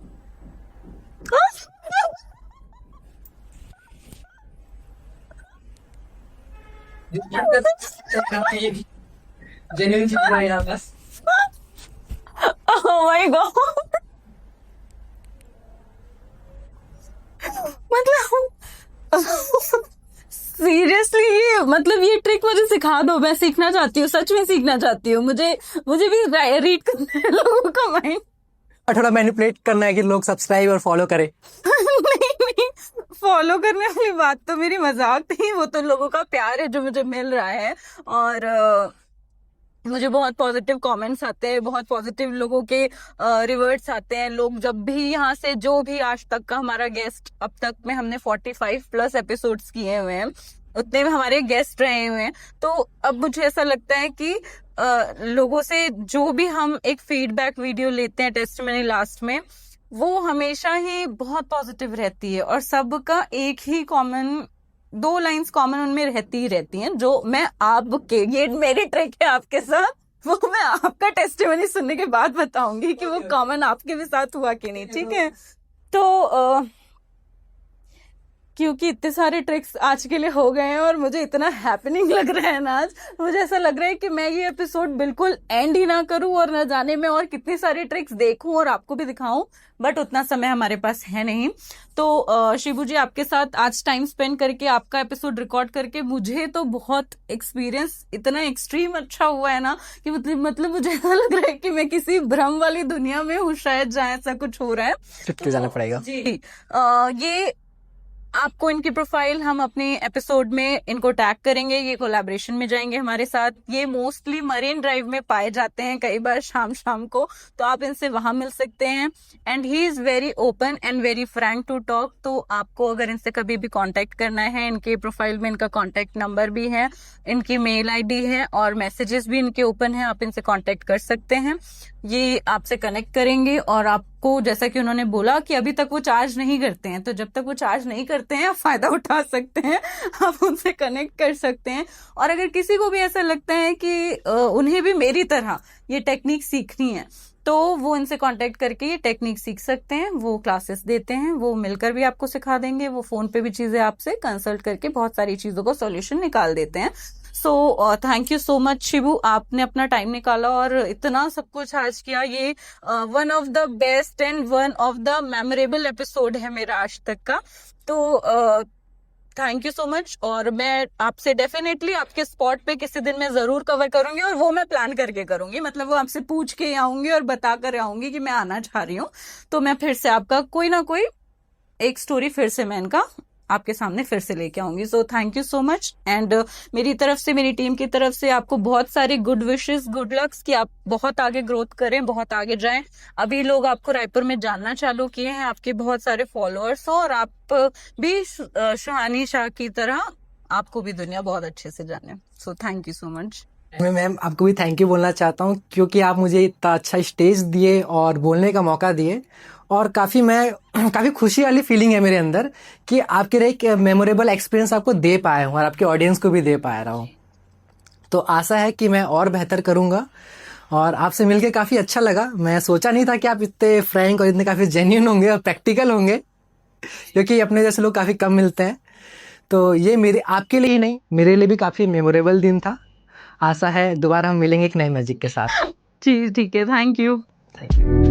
S1: Oh my God! मतलब सीरियसली ये ट्रिक मुझे सिखा दो, मैं सीखना चाहती हूँ, सच में सीखना चाहती हूँ। मुझे भी रीड करना है लोगों का माइंड।
S2: थोड़ा मैनिपुलेट करना है कि लोग सब्सक्राइब और फॉलो करें।
S1: नहीं, फॉलो करने वाली बात तो मेरी मजाक थी, वो तो लोगों का प्यार है जो मुझे मिल रहा है, और मुझे बहुत पॉजिटिव कमेंट्स आते हैं, बहुत पॉजिटिव लोगों के रिवर्ट्स आते हैं। लोग जब भी यहाँ से, जो भी आज तक का हमारा गेस्ट, अब तक में हमने 45+ एपिसोड्स किए हुए हैं, उतने में हमारे गेस्ट रहे हुए हैं। तो अब मुझे ऐसा लगता है कि लोगों से जो भी हम एक फीडबैक वीडियो लेते हैं टेस्टिमनी लास्ट में, वो हमेशा ही बहुत पॉजिटिव रहती है, और सबका एक ही कॉमन 2 लाइंस कॉमन उनमें रहती हैं, जो मैं आपके, ये मेरी ट्रिक है आपके साथ, वो मैं आपका टेस्टिमनी सुनने के बाद बताऊंगी कि वो कॉमन आपके भी साथ हुआ कि नहीं, ठीक है? तो क्योंकि इतने सारे ट्रिक्स आज के लिए हो गए हैं और मुझे इतना हैपनिंग लग रहा है ना आज, मुझे ऐसा लग रहा है कि मैं ये एपिसोड बिल्कुल एंड ही ना करूं और न जाने में और कितनी सारी ट्रिक्स देखूं और आपको भी दिखाऊं, बट उतना समय हमारे पास है नहीं। तो शिबू जी, आपके साथ आज टाइम स्पेंड करके, आपका एपिसोड रिकॉर्ड करके मुझे तो बहुत एक्सपीरियंस इतना एक्सट्रीम अच्छा हुआ है ना कि मतलब मुझे ऐसा लग रहा है कि मैं किसी भ्रम वाली दुनिया में हूँ शायद, जहाँ ऐसा कुछ हो रहा है।
S2: शिफ्ट के जाना पड़ेगा।
S1: जी, ये आपको इनकी प्रोफाइल हम अपने एपिसोड में इनको टैग करेंगे, ये कोलैबोरेशन में जाएंगे हमारे साथ। ये मोस्टली मरीन ड्राइव में पाए जाते हैं कई बार शाम को, तो आप इनसे वहां मिल सकते हैं। And he is very open and very frank to talk. तो आपको अगर इनसे कभी भी कांटेक्ट करना है, इनके प्रोफाइल में इनका कांटेक्ट नंबर भी है, इनकी मेल आईडी है और मैसेजेस भी इनके ओपन है, आप इनसे कांटेक्ट कर सकते हैं। ये आपसे कनेक्ट करेंगे और आपको, जैसा कि उन्होंने बोला कि अभी तक वो चार्ज नहीं करते हैं, तो जब तक वो चार्ज नहीं करते हैं आप फायदा उठा सकते हैं, आप उनसे कनेक्ट कर सकते हैं। और अगर किसी को भी ऐसा लगता है कि उन्हें भी मेरी तरह ये टेक्निक सीखनी है, तो वो इनसे कांटेक्ट करके ये टेक्निक सीख सकते हैं। वो क्लासेस देते हैं, वो मिलकर भी आपको सिखा देंगे, वो फोन पे भी चीजें आपसे कंसल्ट करके बहुत सारी चीजों को सॉल्यूशन निकाल देते हैं। So thank you so much Shibu, आपने अपना टाइम निकाला और इतना सब कुछ आज किया। ये one of the best and one of the memorable episode है मेरा आज तक का। तो थैंक यू सो मच, और मैं आपसे डेफिनेटली आपके स्पॉट पे किसी दिन मैं जरूर कवर करूंगी, और वो मैं प्लान करके करूंगी, मतलब वो आपसे पूछ के आऊंगी और बता कर आऊंगी कि मैं आना चाह रही हूँ। तो मैं फिर से आपका कोई ना कोई एक स्टोरी फिर से मैं इनका आपके सामने फिर से लेके आऊंगी। So thank you so much. And मेरी तरफ से, मेरी टीम की तरफ से आपको बहुत सारी गुड विशेस, गुड लक्स कि आप बहुत आगे ग्रोथ करें, बहुत आगे जाएं। अभी लोग आपको रायपुर में जानना चालू किए हैं, आपके बहुत सारे फॉलोअर्स हो, और आप भी सुहानी शाह की तरह आपको भी दुनिया बहुत अच्छे से जाने। So thank you so much.
S2: मैं मैम आपको भी थैंक यू बोलना चाहता हूँ, क्योंकि आप मुझे इतना अच्छा स्टेज दिए और बोलने का मौका दिए, और काफ़ी खुशी वाली फीलिंग है मेरे अंदर कि आपके लिए एक मेमोरेबल एक्सपीरियंस आपको दे पाया हूँ और आपके ऑडियंस को भी दे पा रहा हूँ। तो आशा है कि मैं और बेहतर करूँगा, और आपसे मिलके काफ़ी अच्छा लगा। मैं सोचा नहीं था कि आप इतने फ्रैंक और इतने काफ़ी जेन्युइन होंगे और प्रैक्टिकल होंगे, क्योंकि अपने जैसे लोग काफ़ी कम मिलते हैं। तो ये मेरे आपके लिए ही नहीं, मेरे लिए भी काफ़ी मेमोरेबल दिन था। आशा है दोबारा हम मिलेंगे एक नए मैजिक के साथ।
S1: जी ठीक है, थैंक यू।
S2: Thank you.